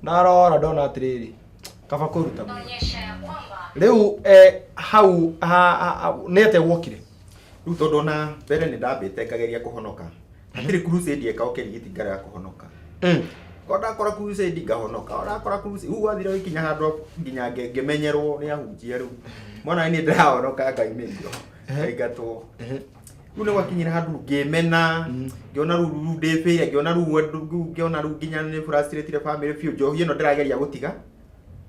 narora ndona atiriri kaba kuruta riu hau nete gwokire riu tondu na mbere ni ndambite ngageria kuhonoka atiri crusade eka okirigiti ngara kuhonoka koda kora crusade ngahonoka ora kora crusade u wathira ikinya handu nginya ngemenyerwo ni ahunjia riu mwana ni ndirahonoka ngaimenyo ngatwo riu ni gwakinyira handu ngimena ngiona riu ndifire ngiona riu nginya ni frustrated family few njohi ino ndirageria gutiga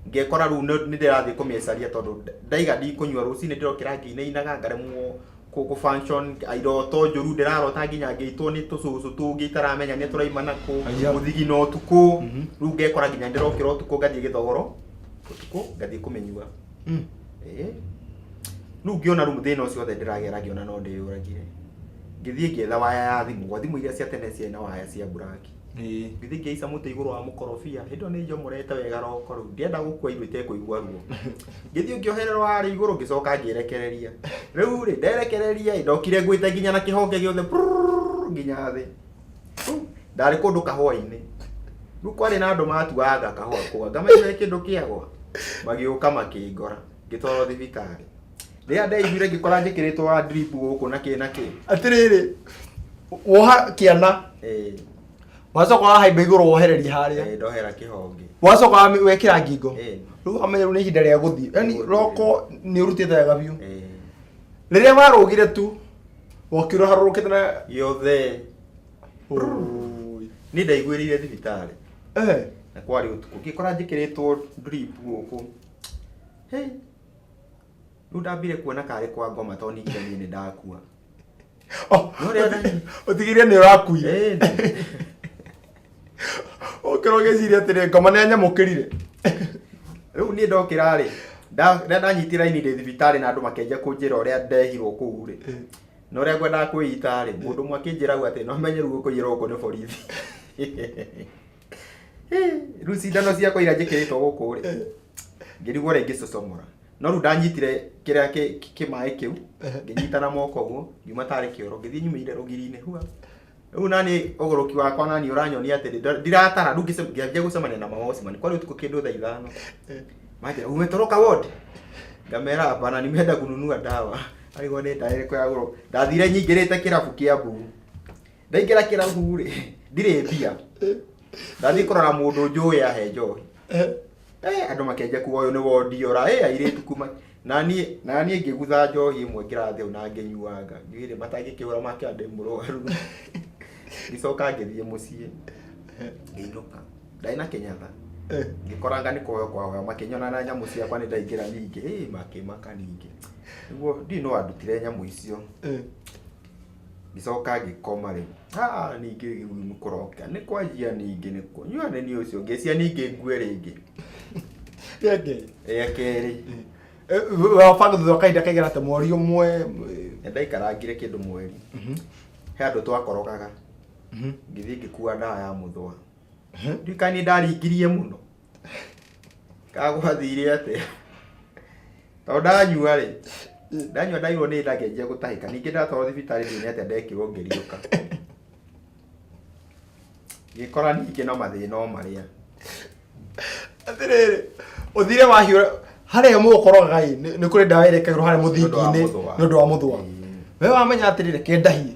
ngekora riu ni ndirathi kumecaria tondu ndaiga ndikunywa rucini ndirokira ngiine inaga ngaremwo ku function airoto njuru ndirarota nginya ngeitwo ni tucucu tungi itaramenya ni turaimana ku muthigino tuku riu ngekora nginya ndirokira tuku ngathie githogoro tuku ngathie kumenyua riu ngiona riu muthina ucio othe ndiragera ngiona no ndiyuragire ngithie ngietha waya ya thimu iria cia tene ciena waya cia black ngithie ngeica muti iguru wa mukorofia hindo ni njomorete wega roko riu ndienda gukua indo itekuigua ruo ngithie ngiohererwo hari iguru ngicoka ngirekereria riu ri nderekereria ndokire ngwite nginya na kihonge giothe nginya thi ndari kundu kahwa-ini riu kwari na andu matuaga kahwa kwa ngamaigire kindu kiagwa magiuka makingora ngitwaro thibitari ria ndaiguire ngikora njikiritwo wa drip guku na ki atiriri woha kiana wacoka haimba iguru wohereria haria ndohera kihonge wacoka wekira ngingo riu amenye riu ni ihinda ria guthii yani roko ni urutite wega biu riria warugire tu wokiro harurukite na yothe ni ndaiguirire thibitari na kwari utuku ngikora njikiritwo drip guku riu ndambire kuona kari kwa ngoma to ningire ni ndakua utigire ni urakuire okirogeciria atiri ngoma ni anyamukirire riu ni ndokira ri ndanyitira ini ndi thibitari na andu makenja kunjira uria ndehirwo kuu ri na uria ngwendaga kwiyita ri mundu mwe akinjira u ati no menye ruo kuyira uko ni borithi riu cindano ciakwa iria njikiritwo guku ri ngirigwo ringi cocomora no riu ndanyitire kiria kimai kiu nginyita na moko guo ngiuma tari kioro ngithie nyumire rugiri-ini hua riu nani uguruki wakwa nani uranyonia ati ndiratara riu ngiambia gucemania na mawoci mani kwari utuku kindu thaa 5 magira umetoroka ward ngamera hapana nimeenda kununua dawa alikuwa ni tayari kwa goro ndathire nyingirite kirabu kia mbu ndaingira kirabu ri ndire mbia ndathi kurora mundu njui ahe njohi andu makenja kuwa uyu ni wodi ora airitu kuma nani ngigutha njohi imwe ngirathi una nginyuanga ngire matangikiura makande murwaru gicoka ngithie mucii ngiinuka ndaina kinyatha ngikoranga ni koyo kwa makinyona na nyamu ciakwa ni ndaingira ningi makimaka ningi niguo ndi no andutire nyamu icio gicoka ngikoma ri ningi mukoroka ni kwajia ningi ni kunyua ni ucio ngecia ningi ngue ringi keri wabanga thutha kainda kaigera ta mweri umwe ndaikarangire kindu mweri he andu twakorogaga ngithie ngikua ndawa ya muthwa ndikani ndaringirie muno kagwathire ate to ndanyua ri ndanyua ndairwo ni ndagenjia gutahika ningi ndatwaro thibitari ndine ate ndekirwo ngiriuka ngikora ningi no mathina o maria atiriri uthire wahiura Hare mo koroga ni kuri ndawa irekagirwo hare muthingi-ini ni undu wa muthwa. We wamenya atirire kendahie.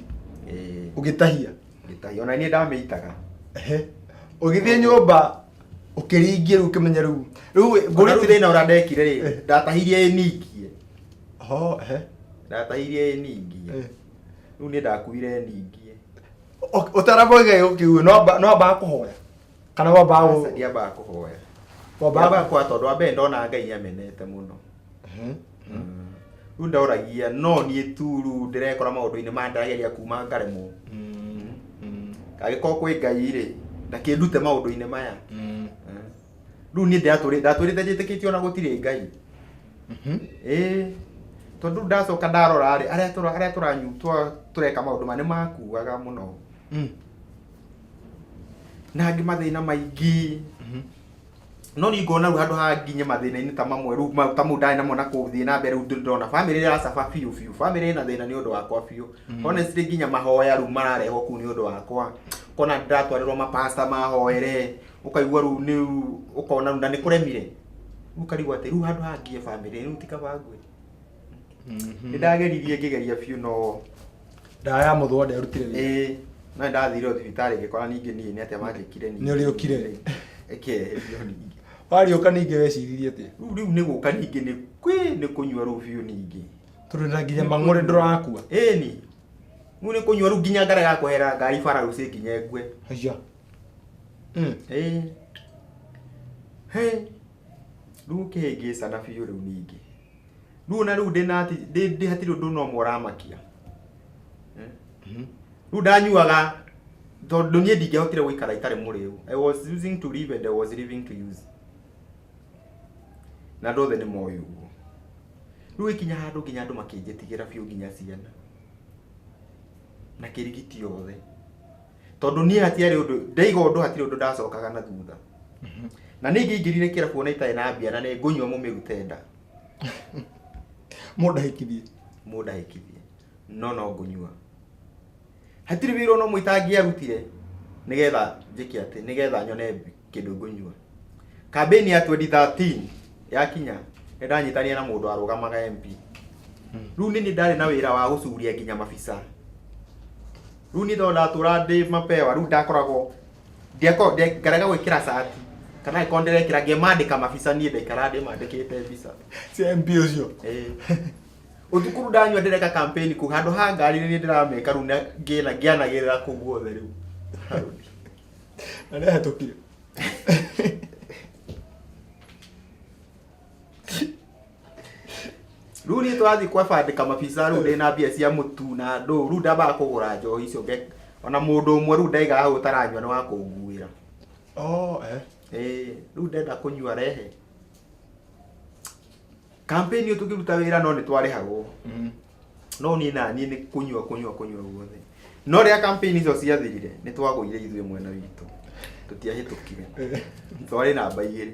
Ugitahia. Ngitahia ona ni ndameitaga. Ugithie nyumba ukiringie ru kimenya ru. Ru nguri thina ura ndekire ri ndatahirie ningie. Ndatahirie ningie. Ru ni ndakuire ningie. Utaraboiga ukiu no ba kuhoya. Kana wa ba o ndia ba kuhoya. Wa ba kwa tondu wa mbere ndona Ngai amenete muno. Ru ndauragia no ni turu ndirekora maundu-ini mandarageria kuma ngaremo. Kagiko kwi Ngai ri ndakindute maundu-ini maya. Ru ni ndaturite njitikitio na gutire Ngai. Tondu ndacoka ndarora ri aria turanyutwa tureka maundu mane makuaga muno. Na ngi mathina maingi. No ni ngona ru handu ha nginye mathina-ini ta mamwe ru ta mundai na mona kuthie na mbere ru ndona family ira safa fiu family ina thina ni undu wakwa fiu. Honestly nginya mahoya ru marareho ku ni undu wakwa. Kona ndatwarirwo mapasta mahoere ukaigua ru ni ukona ru ndani kuremire. Ukarigwa ati ru handu ha ngie family ru tikabagwe. Ndageririe ngigeria fiu no ndawa ya muthwa nderutire. Na ndathire thibitari ngikora ningi ni atia manjikire ni. Ni uri ukire. Ningi. Wari uka ningi weciririe atia? Riu ni guka ningi ni kunywa ru fiu ningi. Turenda nginya mang'ore ndurakua. Ni. Ni kunywa ru nginya ngara gakwehera ngari bara ru cikinye ngwe. Haiya. Ru kihingisa na fiu riu ningi. Ru na ru ndi hatiri undu no moramakia. Ru ndanyuaga tondu nie ndingehotire guikara itari muriu. I was using to live and I was living to use. Na ndothe ni moyo uguo. Ru ikinya handu nginya andu makinjitigira fiu nginya ciana. Na kirigiti yothe. Tondu nie hatiari undu ndaiga undu hatiri undu ndacokaga na thutha. Na ningi ingirire kirabu ona itai na mbia na ni ngunywa mumirutenda. Mudahikithie. No ngunywa. Hatiri wiro no muitangia rutire nigetha njiki ati nigetha nyone kindu ngunywa. Campaign ya 2013 yakinya ndanyitania na mundu arugamaga MP. Ru ni ndari na wira wa gucuria nginya mabisa. Ru ni thonda tura ndi mapewa ru ndakoragwo ngaraga gwikira sati kana ikondere kira ngemandika mabisa ni ndaikara ndi mandikite visa cia MP ucio. Utukuru ndanywa ndireka campaign ku handu ha ngari ni ndirameka ru ngianagirira ku guothe riu. Na ndahetũkire. Ru ni twathi kwa bandika mabisa ru ndina mbia cia mutu na ndu ru ndamba kugura njohi icio ona mundu umwe ru ndaiga hau taranywa ni wa kunguira. Ru ndenda kunywa rehe. Campaign yo tukiruta wira no ni twarehagwo. No ni nani ni kunywa guothe. No ria campaign icio ciathirire ni twagũire ithuĩ mwena witũ. Tutiahĩtũkire. Twari namba 2.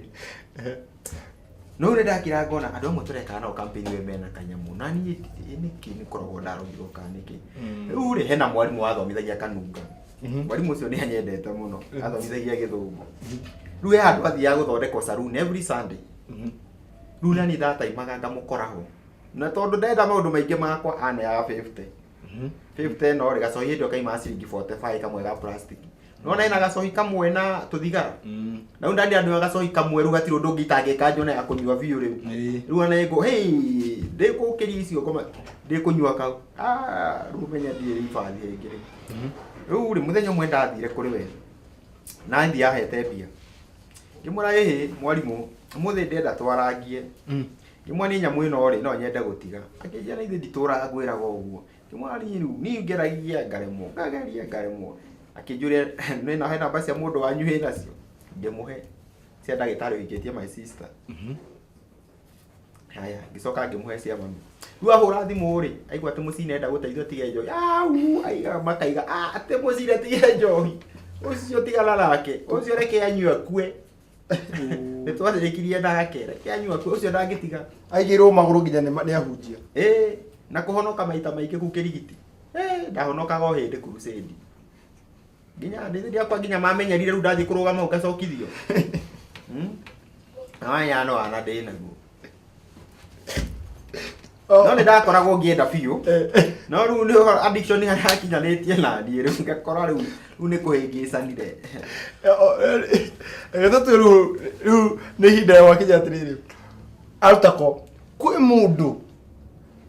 No ri ndakira ngona andu amwe tureka nao campaign we mena kanyamu. Na ni ni koragwo ndarugirwo kaniki. Riu ri hena mwarimu wathomithagia Kanunga. Mwarimu ucio ni anyendete muno. Athomithagia Gĩthũngũ. Riu ya andu athiaga guthondekwo saloon every Sunday. Riu nani ndataimaga ngamukoraho. Na tondu ndenda maundu maingi makwa aneaga 50. 50 no ri gacohi ndio kaima ciringi 45 kamwe ga plastic. No na ina gacohi kamwe na tuthigara. Na undandi andu gacohi kamwe ru gatiro ndungi tangika njone ya kunywa biu riu. Riu ana ego ndikukiri icio koma ndikunywa kau. Riu menya ndire ibathi ingire. Riu ri muthenya umwe ndathire kuri we. Na ndi ahete bia. Ngimura mwarimu umuthi ndenda twarangie. Ngimwani nyamu ino ri no nyende gutiga. Akijia na ithe nditura ngwiraga uguo. Ngimwani riu ni ngeragia ngaremwo. Akijure nina hena basi ya mundu wanyu he nacio. Ndemuhe. Cia ndagitari wikitie my sister. Haya, gicoka ngimuhe cia mami. Riu ahura thimu ri, aigua ati mucine enda guteithio tige njohi. Aiga makaiga ati mucine tige njohi. Ucio tigana nake. Ucio reke anyue akue. Ni twathikirie nake reke anyue akue. Ucio ndangitiga. Aigirwo maguru nginya ni ahunjia. Na kuhonoka maita maingi ku kirigiti. Ndahonokaga o hindi crusade. Nginya ndithia kwa nginya mamenyerire ru ndathi kurugama ukacokithio. Aya no ana ndinaguo. no nä ndakoragwo ngä enda biå no rä u nä addiction yakinyanä tie naniä rä u ngakora rä u nä kå hä ngä canire gatatå rä u nä ihinda ya wakinya atä rä rä arutako kwä må ndå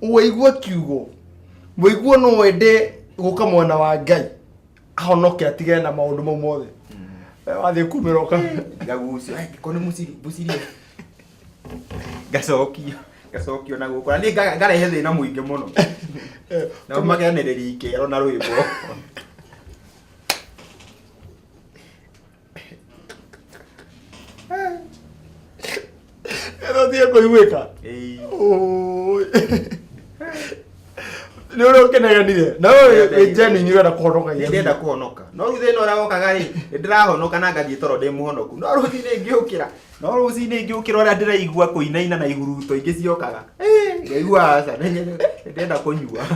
waigua kiugo waigua no wende gå ka mwena wa Ngai ahonoke atigane na maå ndå mau mothe wathiä kumä roka ngagucio ko nä må cirie ngacokio na gå kå nä ngarehe thä na må ingä må no na makenä rä ri kä ero na rwä mbo thie kå iguä ka nä å rä å keneganire na jeni renda kå honoka ndenda kå honoka no rä u thä na å rä a wokaga rä nä ndä rahonoka na ngathiä toro ndä må honoku no rå cinä ngä å kä ra no rå cinä ngä å kä ra å rä a ndä raigua kå inaina na ihuruto ingä ciokaga ngaigua aca ndenda kå nyua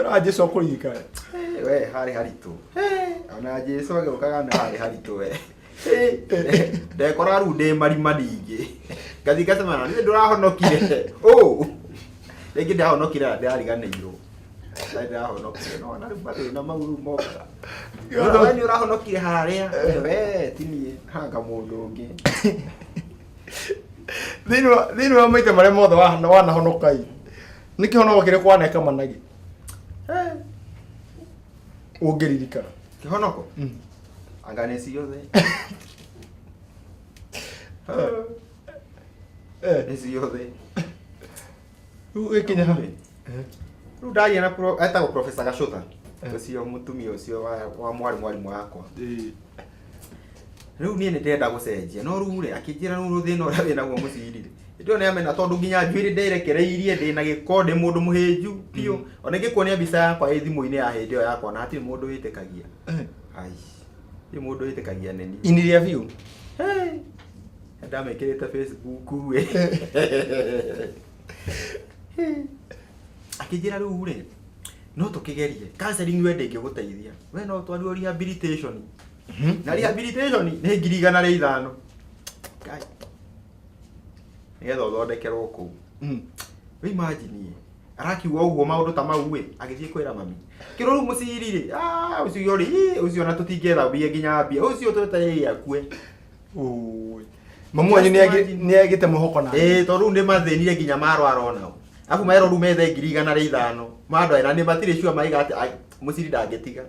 ra Jesu akå ririka we harä haritå ona Jesu agä å kaga na harä haritå we ndekora rä u ndä marima ningä ngathi ngacemana nä ndå rahonokire rä ngä ndahonokire na ndä rariganä irwo ndahonokire nona rä u mathä na mau rä u mokaga nä å rahonokire harä a we tiniä hanga må ndå å ngä thä wa maita marä a mothe wanahonokai nä kä honogo kä rä kwaneka managi å ngä ririkana kä honoko anga nä ciothe nä ciothe rä u gä kinya rä u ndaria na etagwo Professor Gacutha å cio må tumia å cio wa mwarimå wakwa rä u niä nä ndenda gå cenjia no rä u rä akä njä ra rä thä na å rä a wä naguo må cirire ndio nä amena tondå nginya njuä rä nderekereirie ndä na gä ko ndä må ndå må hä nju biå ona ngä kuonia mbica yakwa ä thimå-inä ya hä ndä ä yo yakwa na hatirä må ndå wä tä kagia nä må ndå wä tä kagia neni iniria biå ndamä kä rä te Facebook we akä njä ra rä u rä no tå kä gerie counseling we ndä ngä gå teithia we no twarirwo rehabilitation na rehabilitation nä 1,500 nä getha å thondekerwo kå u imagine arakiuga å guo maå ndå ta mau ä agä thiä kwä ra mami kä rå rä u må ciri rä å cio rä å cio ona tå tingethabia nginya mbia å cio twä taä akue mamu wanyu nä agä te må hoko na tondå rä u nä mathänire nginya marwara onao abu maero rä u methe 1,500 mandå ena nä matirä cua maiga atä må ciri ndangä tiga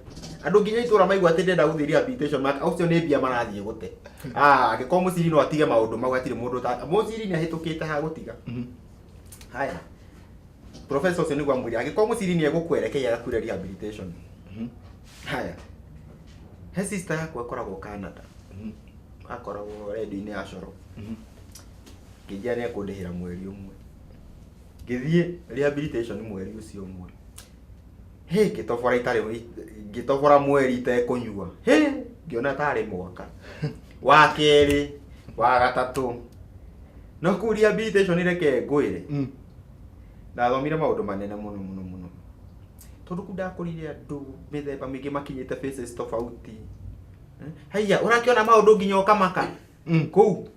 andå nginya itå ra maigua atä ndenda gå thä rehabilitation å cio nä mbia marathiä gå te angä korwo må ciri no atige maå ndå mau atirä må ndå må ciri nä ahä tå kä te ha gå tiga haya Professor ũcio nĩguo amwĩre angĩkorwo må ciri nä egå kwerekei agakwĩra rehabilitation haya he sister yakwa ĩkoragwo Canada akoragwo redio-inĩ ya coro ngĩnjĩra nĩ ekũndĩhĩra mweri ũmwe ngĩthiĩ rehabilitation mweri ũcio ũmwe ngĩtobora itarĩ ngĩtobora mweri itekũnyua ngĩona tarĩ mwaka wa kerĩ wa gatatũ no kũu rehabilitation reke ngwĩre ndathomire maũndũ manene mũno mũno mũno tondũ kũu ndakũrire andũ mĩthemba mĩingĩ makinyĩte faces tofauti haiya ũrakĩona maũndũ nginya ũkamaka kũu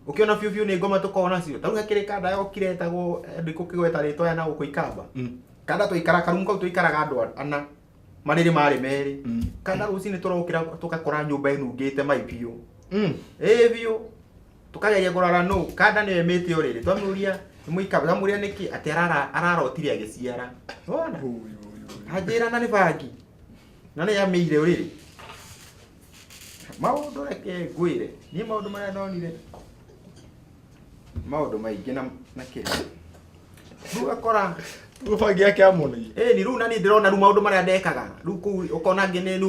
ũkĩona biũ biũ nĩ ngoma tũkoragwo nacio ta rĩu hakĩrĩ kanda yokire ĩtagwo andũ ikũkĩgweta rĩtwa ya na gũkũ ikamba kanda tũikara karumu kau tũikaraga andũ ana marĩrĩ marĩ merĩ kanda rũcinĩ tũrokĩra tũgakora nyũmba ĩnungĩte mai biũ biũ tũkageria kũrora nũ kanda nĩyo ĩmĩte ũrĩrĩ twamĩũria mũikamba twamũria nĩkĩ atĩ ararotire agĩciara wona anjĩra na nĩ bangi na nĩ yamĩire ũrĩrĩ maũndũ reke ngwĩre niĩ maũndũ marĩa ndonire maũndũ maingĩ na kĩrĩa rĩu ũgakora bangi yake amũnĩi nĩ rĩu na nĩ ndĩrona rĩu maũndũ marĩa ndekaga rĩu kũu ũkona ngĩ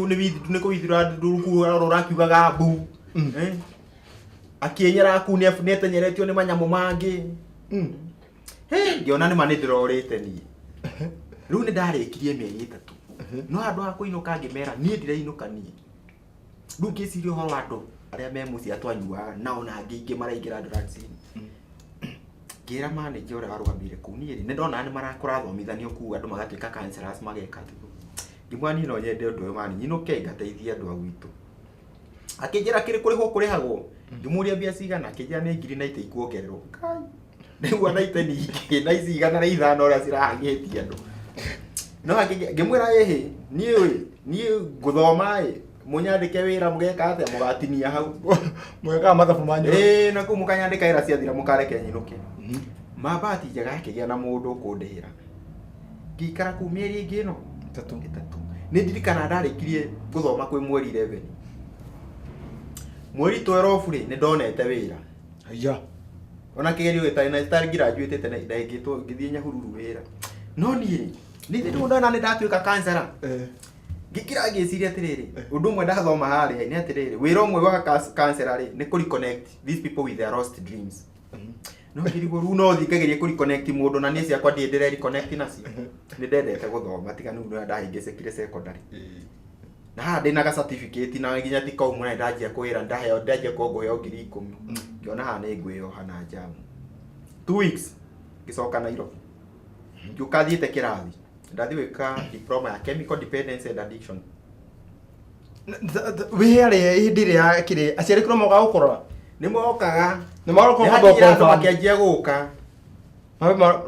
nĩ kũwithira rũkũ rũrakiugaga mbu akĩenyera kũu nĩ etenyeretio nĩ manyamũ mangĩ ngĩona nĩma nĩ ndĩrorĩte niĩ rĩu nĩ ndarĩkirie mĩeri 3 no handũ ha kũinũka ngĩmera niĩ ndirainũka niĩ rĩu ngĩciria ũhoro wa andũ arĩa me mũciĩ atwanyuaga nao na angĩ ingĩ maraingĩra drugs-inĩ ngĩra manager ũrĩa warũgamĩire kũu niĩ nĩ ndona nĩ marakũrathomithanio kũu andũ magatuĩka counselors mageka tiguo ngĩmwĩra niĩ no nyende ũndũ ũyũ mani nyinũke ngateithie andũ a gwitũ akĩnjĩra kĩrĩ kũrĩhwo kũrĩhagwo ngĩmũria mbia cigana akĩnjĩra nĩ 90 ikuongererwo Nĩguo ana iteni ingĩ na ici igana na ithano ũrĩa cirahangĩtie andũ. No ngĩmwĩra niĩ ngũthoma mũnyandĩke wĩra mũgeka atĩa mũgatinia hau. Mwekaga mathabu manyu. Na kũu mũkanyandĩka wĩra ciathira mũkareke nyinũke. Mabati njega akĩgĩa na mũndũ ũkũndĩhĩra. Ngĩikara kũu mĩeri ĩngĩ ĩno ĩtatũ. Nĩ ndirikana ndarĩkirie gũthoma kwĩ mweri 11. Mweri 12 rĩ nĩ ndonete wĩra. Aya. Ona kĩgerio gĩtarĩ na star graduate tene ndaigĩtwo ngĩthiĩ Nyahururu wĩra. No niĩ nĩ ndona nĩ ndatuĩka kansera. Ngĩkira ngĩciria atĩrĩrĩ ũndũ ũmwe ndathoma harĩa nĩ atĩrĩrĩ wĩra ũmwe wa kansera rĩ nĩ kũreconnect these people with their lost dreams. No ngĩrigwo rĩu no thikagerie kũreconnect mũndũ na niĩ ciakwa ndĩrĩ reconnect nacio. Nĩ ndendete gũthoma tiga nĩu ndahingĩcĩkire secondary. Na haha ndĩna ga certificate na nginya ti kaumũ na ndanjia kwĩra ndajia kuongoyo 10,000. Ngĩona haha nĩ ngwĩyoha na jamu. 2 weeks ngĩcoka Nairobi. Ngĩũka thiĩte kĩrathi. Ndathi wĩka diploma ya chemical dependency and addiction. Wĩharĩ hĩndĩ ĩrĩa kĩrĩ aciari kũroma gũkorora. Nĩ mokaga. Nĩ maroka makĩanjia gũka.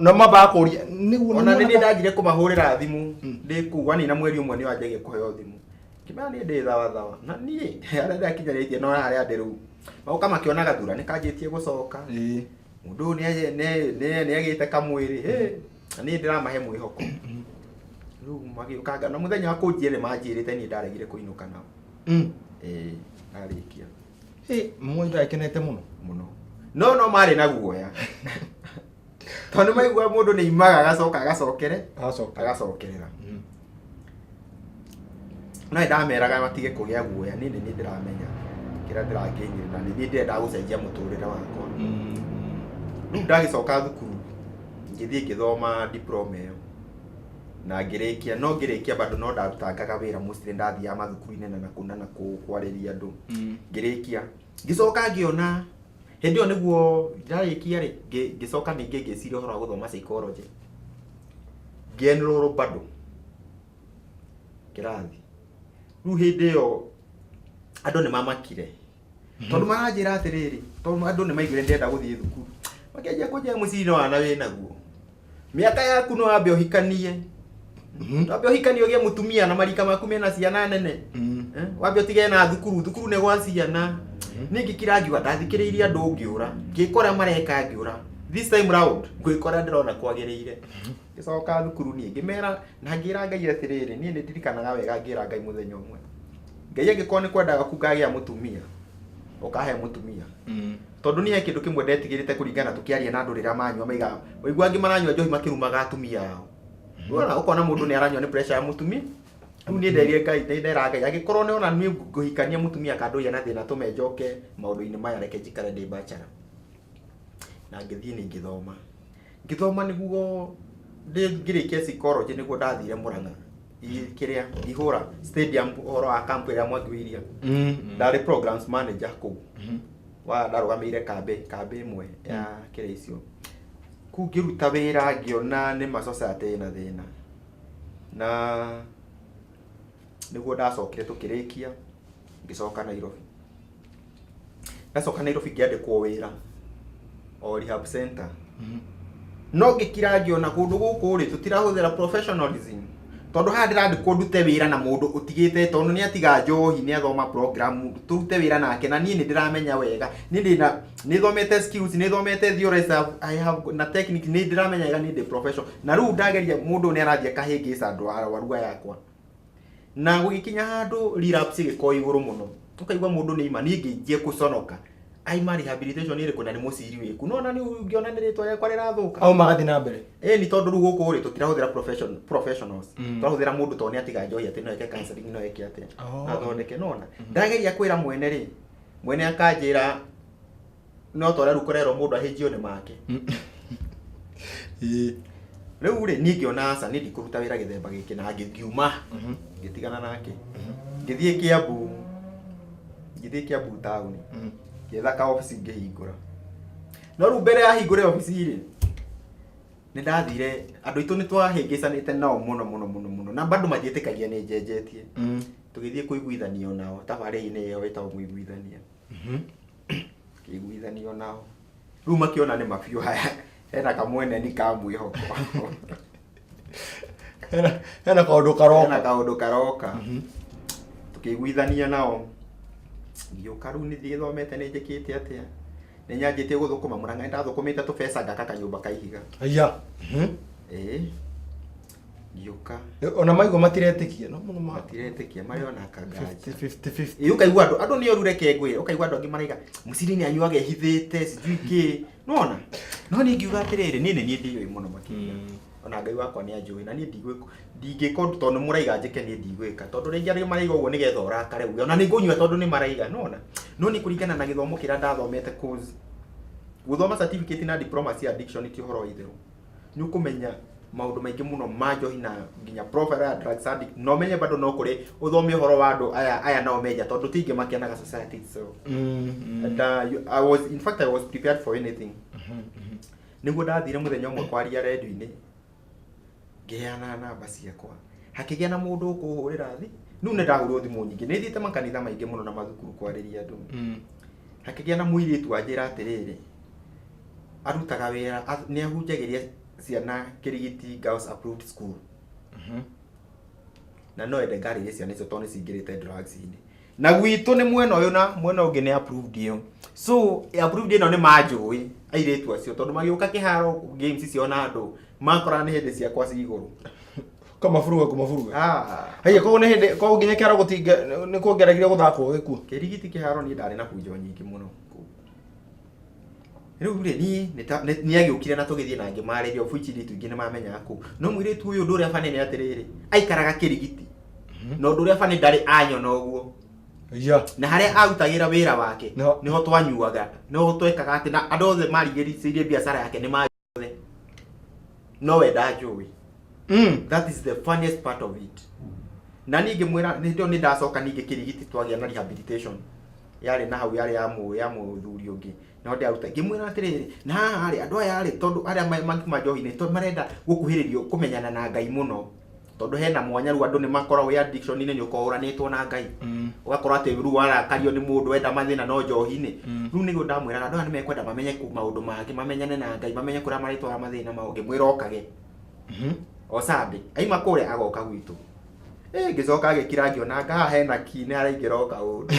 Na mabaka kũria nĩguo ona nĩ ndagire kũmahũrĩra thimũ ndĩ kũgwa na mweri ũmwe nĩ wanjagia kũheo thimũ. Kĩmana nĩ ndĩ thawa na niĩ arĩa ndakinyanĩtie no harĩa ndĩ rĩu. Maũka makĩona gathura nĩ kanjĩtie gũcoka. Mũndũ nĩ agĩte kamwĩrĩ. Na niĩ ndĩramahe mwĩhoko. Rĩu magĩũkanga na mũthenya wa kũnjĩre manjĩrĩte niĩ ndaregire kũinũka nao. Narĩkia. Mũndũ ndakenete mũno. No marĩ na guoya. Tondũ maigua mũndũ nĩ imaga agacokerera. Na ndameraga matige kũgĩa guoya nĩ ndĩramenya kĩrĩa ndĩrakĩnyĩra na nĩ ndĩrenda gũcenjia mũtũrĩre wakwa. Rĩu ndagĩcoka thukuru ngĩthiĩ ngĩthoma diploma ĩyo. Na ngĩrĩkia bado no ndarutangaga wĩra mostly ndathiaga mathukuru-inĩ na kwarĩria andũ. Ngĩrĩkia ngĩcoka ngĩona hĩndĩ ĩyo nĩguo ndarĩkia rĩ ngĩcoka ningĩ ngĩciria ũhoro wa gũthoma psychology. Ngĩenrorwo bado kĩrathi. Rĩu hĩndĩ ĩyo andũ nĩ mamakire. Tondũ maranjĩra atĩrĩrĩ tondũ andũ nĩ maiguire ndĩrenda gũthiĩ thukuru. Makĩanjia kũnjĩra mũciri wana wĩ naguo. Mĩaka yaku no wambe ũhikanie. Wambe ũhikanie ũgĩe mũtumia na marika maku mena ciana nene. Wambe ũtige na thukuru nĩ gwa ciana. Ningĩ kĩrangiuga ndathikĩrĩirie andũ ngĩũra. Ngĩkora mareka ngĩũra. This time round ngĩkora ndĩrona kwagĩrĩire. Ngĩcoka thukuru niĩ ngĩmera na ngĩra Ngai atĩrĩrĩ niĩ nĩ ndirikanaga wega ngĩra Ngai mũthenya ũmwe. Ngai angĩkorwo nĩ kwendaga kungagĩa mũtumia. Ũkahe mũtumia. Tondũ niĩ kĩndũ kĩmwe ndetigĩrĩte kũringana tũkĩaria na andũ rĩrĩa manyua maiga. Waigua angĩ maranyua njohi makĩrumaga atumia ao. Wona ũkona mũndũ nĩ aranyua nĩ pressure ya mũtumia. Rĩu niĩ nderire Ngai ndera Ngai angĩkorwo nĩ ona niĩ ngũhikania mũtumia kandũ na thĩna tũme njoke maũndũ-inĩ maya reke njikare ndĩ bachelor. Na ngĩthiĩ nĩ ngĩthoma nĩguo ngĩrĩkia psychology nĩguo ndathire Mũrang'a. Kĩrĩa ihũra stadium ũhoro wa camp ĩrĩa mwangĩwĩria. Ndarĩ programs manager kũu. Ndarũgamĩire kambĩ ĩmwe ya kĩrĩa icio. Kũu ngĩruta wĩra ngĩona nĩ ma society na thĩna. Na nĩguo ndacokire tũkĩrĩkia ngĩcoka Nairobi. Ndacoka Nairobi ngĩandĩkwo wĩra o rehab center. No ngĩkira ngĩona kũndũ gũkũ rĩ tũtirahũthĩra professionalism. Tondũ haha ndĩrandĩkwo ndute wĩra na mũndũ ũtigĩte tondũ nĩ atiga njohi nĩ athoma program tũrute wĩra nake na niĩ nĩ ndĩramenya wega nĩ thomete skills nĩ thomete theories I have na technique nĩ ndĩramenya wega nĩ ndĩ professional na rĩu ndageria mũndũ nĩ arathiĩ kahĩngĩca andũ arwaru yakwa na gũgĩkinya handũ relapse gĩko igũrũ mũno ũkaigua mũndũ nĩ ima niĩ ngĩnjie kũconoka aima rehabilitation ĩrĩkũ na nĩ mũciri wĩku no na nĩ ũngĩona nĩ rĩtwa rĩakwa rĩrathũka au magathi na mbere nĩ tondũ rĩu gũkũ rĩ tũtirahũthĩra professionals tũrahũthĩra mũndũ tondũ nĩ atiga njohi atĩ no eke counseling no eke atĩa athondeke nona ndageria kwĩra mwene akanjĩra no tondũ rĩu kũrerwo mũndũ ahĩnjio nĩ make rĩu rĩ niĩ ngĩona aca nĩ ndikũruta wĩra gĩthemba gĩkĩ na ngĩkiuma ngĩtigana nake ngĩthiĩ Kiambu town getha ka office ngĩhingũra no rĩu mbere ya hingũre office rĩ nĩ ndathire andũ aitũ nĩ twahĩngĩcanĩte nao mũno na bado mathiĩtĩkagia nĩ njenjetie tũgĩthiĩ kũiguithanio nao tabarĩ-inĩ ĩyo ĩtagwo mũiguithania kĩiguithanio nao rĩu makĩona nĩ mabiũ haya hena kamwene ni kamwihoko hena kaundu karoka tukiguithania nao ngioka riu ni thithomete ni njikite atia ni nyanjite guthukuma Murang'a ndathukumite tubesa ngaka kanyumba kaihiga aya ngioka ona maigo matiretikia no muno matiretikia mari ona kangaja 50-50 ukaigua andu ni orureke ngwe ukaigua andu angi maraiga musiri ni anyuage hithite sijui ki nona no ni ngiuga atiriri ni ndiwe muno makiria ona Ngai wakwa ni anjui na ni ndingikond tondu muraiga njike ni ndigwika tondu ringi ari maraiga uguo nigetha urakare uge ona ni ngunyua tondu ni maraiga nona no ni kuringana na githomo kira ndathomete course guthoma certificate na diploma cia addiction ti horo itheru ni ukumenya maundu maingi muno manjohi na nginya profile ya drugs addict no menye bado no kuri uthome horo wa andu aya nao meja tondu tingi makianaga society so and I was prepared for anything niguo ndathire muthenya umwe kwaria radio-ini ngeana namba ciakwa hakigia na mundu ukuhurira thi nu ne ndagurwo thimu nyingi ni thiite makanitha maingi muno na mathukuru kwariria andu hakigia na muiritu anjira atiriri arutaga wira ni ahunjagiria ciana Kirigiti Girls Approved School na no ende ngari ciana icio toni cingirite drugs ini na gwitu ni mwena uyu na mwena ungi ni approved iyo so approved ino ni manjui airitu acio tondu magiuka kiharo games icio na andu makora ni hindi ciakwa ci iguru kumafuruga haya ko ne hindi ko nginya kiharo gutinga ni kuongeragire guthakwo gikuo Kirigiti kiharo ni ndari na kunjo nyingi muno riu ri ni agiukire na tugithie na ngi maririo fuichiri tu ngine mamenya aku no mwiritu uyu ndu ria fane ni atiriri aikaraga Kirigiti no ndu ria fane ndari anyona uguo na haria autagira wira wake niho twanyuaga niho twekaga ati na andu othe marigiricie biashara yake ni majothe no we ndajui that is the funniest part of it na ningi mwira ndio ni ndacoka ningi Kirigiti twagia na rehabilitation yari na hau yari ya muthuri ungi no ndi aruta ngimwira atiriri na hari andu aya ari tondu aria majohi ni tondu marenda gukuhiririo kumenyana na Ngai muno tondu hena mwanya ru andu ni makora we addiction ni ukohuranitwo na Ngai ugakora ati ru warakario ni mundu wenda mathina no njohi-ini ru nigo ndamwira andu aya ni mekwenda mamenye ku maundu mangĩ mamenyane na Ngai mamenye kuria maritwara mathina mao ngimwira okage osabe aima kure agoka gwitu ngicoka agikira ngiona ngaha hena kine araingira oka undu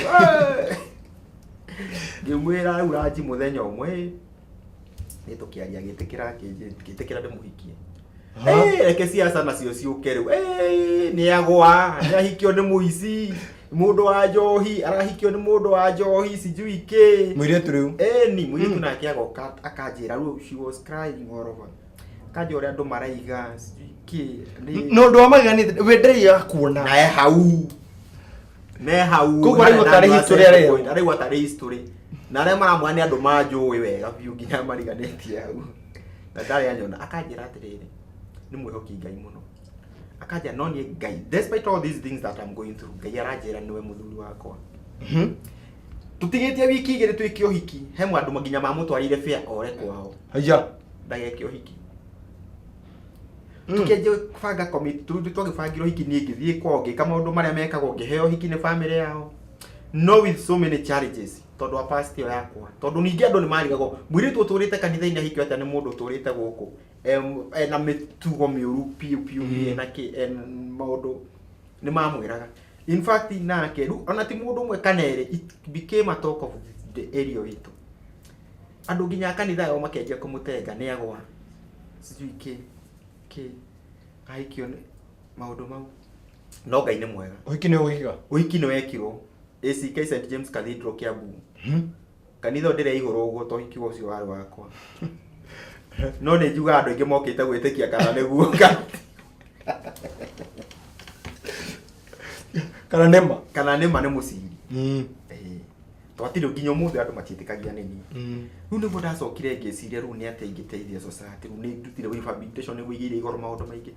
ngimwira riu ranji muthenya umwe ni tukiaria gitikira ndimuhikie reke ciaca nacio ciuke riu ni agwa ni ahikio ni muici mundu wa njohi arahikio ni mundu wa njohi sijui ki mwiritu riu ni mwiritu nake agoka akanjira riu she was crying all over kaje ore andu maraiga sijui ki no ndo amaganite we ndari akuona na hau kuko ari gutari history ari gutari history na aria maramwani andu manjui wega biu nginya mariganitie hau na ndari anyona akanjira atiriri ni mwihoki Ngai muno akaja no ni Ngai despite all these things that I'm going through Ngai aranjira niwe muthuri wakwa tutigitie wiki igiri twikio hiki he mwandu maginya mamutwarire fia ore kwao haya ndagekio hiki tukeje kubanga committee twagibangiro hiki ni ngithie kwa ngika maundu maria mekagwo ngiheo hiki ni family yao no with so many challenges tondu wa past yakwa tondu ningi andu ni marigagwo mwiritu uturite kanitha-ini hiki ata ni mundu uturite guku na mitugo miuru piu na ki maundu ni mamwiraga in fact nake ru ona ti mundu mwe kanere it became a talk of the area itu andu nginya kanitha yao makenjia kumutenga ni agwa sijui ki aikio ni maundu mau no Ngai ni mwega uhiki ni wekirwo ACK St James Cathedral Kiambu kanitha ndire iguru uguo to hiki ucio wari wakwa no ni njuga andu ingi mokite gwitikia kana niguo kana nema ni muciri twatire nginya muthe andu matitikagia nini riu niguo ndacokire ngiciria riu ni ati ingiteithia society riu ni ndutire rehabilitation niguo igire igoro maundu maingi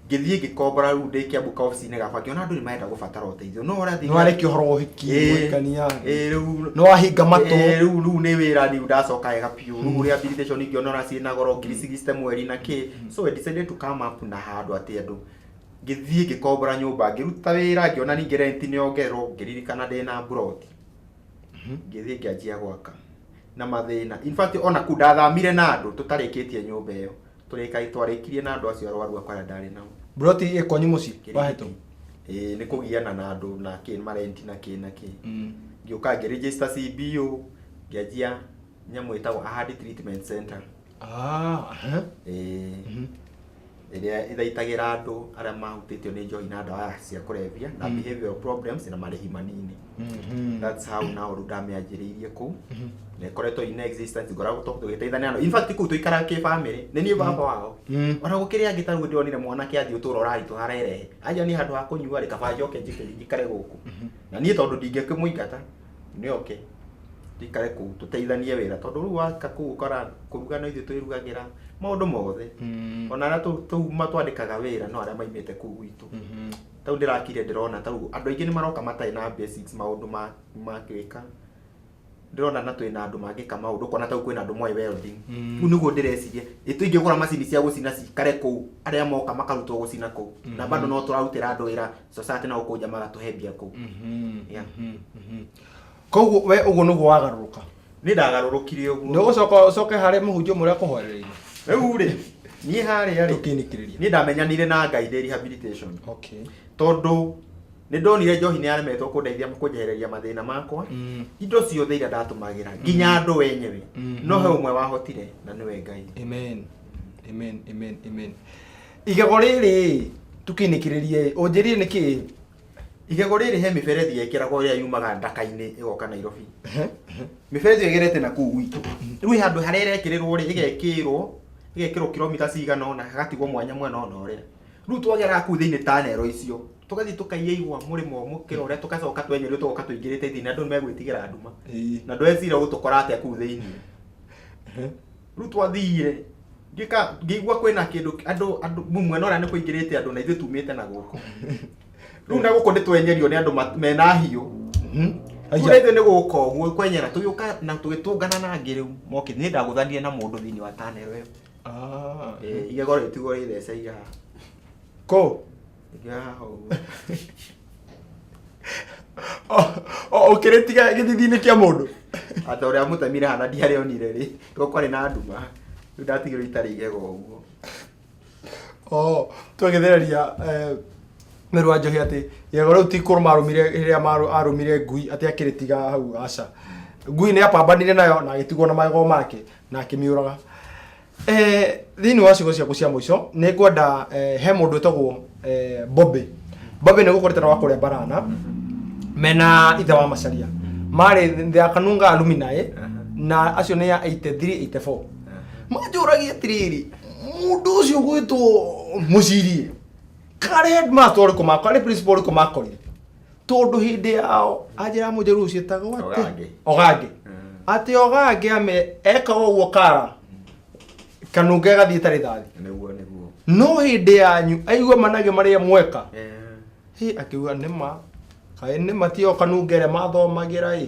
ngithie ngikombora riu ndi Kiambu ka office-ini gakwa ngiona andu ni marenda gubatara uteithio no urathi no areki horo uhiki mwikania riu no ahinga matu riu ni wira riu ndacoka ega piu riu rehabilitation ngiona ora ciina goro 360 mweri na ki so I decided to come up na handu ati andu ngithie ngikombora nyumba ngiruta wira ngiona ningi rent ni ongerwo ngiririkana ndi na plot ngithie ngianjia gwaka na mathina. In fact ona kundathamire na andu tutarikitie nyumba iyo twarĩkirie na andu acio arwaru akwa ndari nao. Broti kwanyu muci wahetu ni kugiana na andu na marenti na ngĩũka ngĩregister CBO ngĩanjia nyamũ ĩtagwo Ahadi Treatment Center. Ĩrĩa ĩthaitagĩra andũ arĩa mahutĩtio nĩ njohi na ndawa cia kũrebia na behavioral problems na marĩhi manini. That's how now ndamĩanjĩrĩirie kũu na ĩkoretwo in existence ngoragwo tũgĩteithania. In fact kũu tũikara kĩ-family nĩ niĩ baba wao. Ona gũkĩrĩ angĩ tarĩu ndĩronire mwanake athiĩ ũtũũro ũraritũ harerehe anja nĩ handũ ha kũnyua rĩ kaba njoke njikare gũkũ. Na niĩ tondũ ndingĩkĩmũingata nĩ okay ndikare kũu tũteithanie wĩra tondũ rĩu waka kũu ũkora kũruga no ithuĩ twĩrugagĩra maũndũ mothe. Ona arĩa tũuma twandĩkaga wĩra no arĩa maimĩte kũu gwitũ. Tau ndĩrakire ndĩrona tau andũ aingĩ nĩ maroka matarĩ na basics maũndũ ma gwĩka. Ndĩrona na twĩna andũ mangĩka maũndũ kona tau kwĩna andũ moĩ welding. Rĩu nĩguo ndĩreciria tũingĩgũra macini cia gũcina cikare kũu arĩa moka makarutwo gũcina kũu na bado no tũrarutĩra andũ wĩra society na gũkũ nja magatũhe mbia kũu. Koguo we uguo nĩguo wagarũrũka? Nĩ ndagarũrũkire ũguo. Nĩ ũgũcoka harĩa mũhunjio mũrĩa kũhorereire? Rĩu rĩ niĩ harĩa rĩ tũkĩnĩkĩrĩria niĩ ndamenyanire na Ngai ndĩ rehabilitation. Okay. Tondũ nĩ ndonire njohi nĩ aremetwo kũndeithia kũnjehereria mathĩna makwa. Indo ciothe iria ndatũmagĩra nginya andũ wenyewe no he ũmwe wahotire na nĩwe Ngai. Amen. Amen. Amen. Amen. Igego rĩrĩ tũkĩnĩkĩrĩrie ũnjĩrie nĩkĩ? Igego rĩrĩ he mĩberethi ĩkĩragwo ĩrĩa yumaga ndaka-inĩ ĩgoka Nairobi. Mĩberethi ĩgerete na kũu gwitũ. Rĩu handũ harĩa ĩrekĩrĩrwo rĩ igekĩrwo kilomita cigana ona hagatigwo mwanya mwena ona ũrĩa. Rĩu twageraga kũu thĩinĩ ta nero icio tũgathiĩ tũkaiya igwa mũrĩmo mũkĩra ũrĩa tũgacoka twenyerio tũgoka tũingĩrĩte thĩinĩ andũ nĩmegwĩtigĩra nduma na ndwecira gũtũkora atĩa kũu thĩinĩ. Rĩu twathire ngĩigua kwĩna kĩndũ andũ mwena ũrĩa nĩ kũingĩrĩte andũ na ithuĩ tumĩte na gũkũ. Rĩu na gũkũ nĩtwenyerio nĩ andũ mena hiũ. Ithuĩ nĩ gũka ũguo kwenyera tũgĩũka na tũgĩtũngana na angĩ rĩu moke nĩ ndagũthanire na mũndũ thĩinĩ wa tanero ĩyo. Igego rĩtigwo rĩthece haha. Ko? Ũkĩrĩtiga gĩthithi-inĩ kĩa mũndũ? Ata ũrĩa mũtemire hana ndiarĩonire rĩ tondũ kwarĩ na nduma rĩu ndatigĩrwo itarĩ igego ũguo. Twagĩthereria Mĩrũ Njohi atĩ igego rĩu ti kũrũmarũmire rĩrĩa arũmire ngui atĩ akĩrĩtiga hau aca. Ngui nĩ yapambanire nayo na agĩtigwo na magego make na akĩmĩũraga. Thĩinĩ wa ciugo ciaku cia mũico nĩ ngwenda he mũndũ wĩtagwo Bobby. Bobby nĩ gũkoretwo na wa kũrĩa Barana mena ithe wa Macharia marĩ the Kanunga alumni na acio nĩ ya 83 84. Manjũragia atĩrĩrĩ mũndũ ũcio gwĩtwo Mũciri karĩ headmaster ũrĩkũ makora karĩ principal ũrĩkũ makorire tondũ hĩndĩ yao anjĩra mũnjeru ũcio etagwo atĩ Ogange atĩ Ogange ekaga ũguo kara Kanunga gathiĩ tarĩ thathi. No hĩndĩ yanyu aigua manage marĩa mweka akiuga nĩma kaĩ nĩma tio Kanunga ĩrĩa mathomagĩra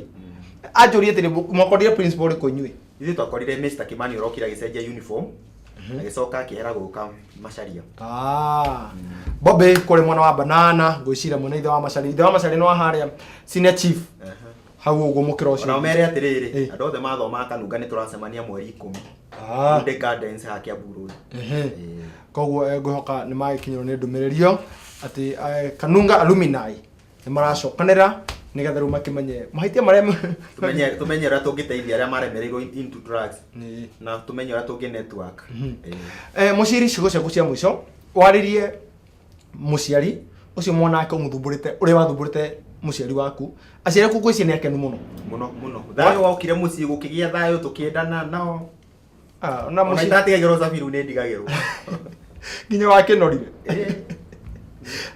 anjũria atĩrĩ mwakorire principal ũrĩkũ inyuĩ? Ithuĩ twakorire Mr. Kimani ũrokire agĩcenjia uniform agĩcoka akĩehera gũka Macharia. Bobby kũrĩ mwana wa Banana ngwĩciria mwena ithe wa Macharia. Ithe wa Macharia no harĩa senior chief hau ũguo mũkĩra ũcio. Na mere atĩrĩrĩ andũ othe mathomaga Kanunga nĩ tũracemania mweri 10 Good Gardens ha Kiambu Road. Koguo ngũhoka nĩ magĩkinyĩrwo nĩ ndũmĩrĩrio atĩ Kanunga alumni nĩ maracokanĩra nĩgetha rĩu makĩmenye mahĩtia marĩa tumenye ũrĩa tũngĩteithia arĩa maremereirwo into drugs na tumenye ũrĩa tũngĩ network. Mũciri ciugo ciaku cia mũico warĩrie mũciari ũcio mwanake ũmũthumbũrĩte ũrĩa wathumbũrĩte mũciari waku aciari aku ngwĩciria nĩ akenu mũno mũno. Thayũ wokire mũciĩ gũkĩgĩa thayũ tũkĩendana nao na mũciĩ ndatigagĩrwo Sabiru nĩ ndigagĩrwo nginya wakĩnorire.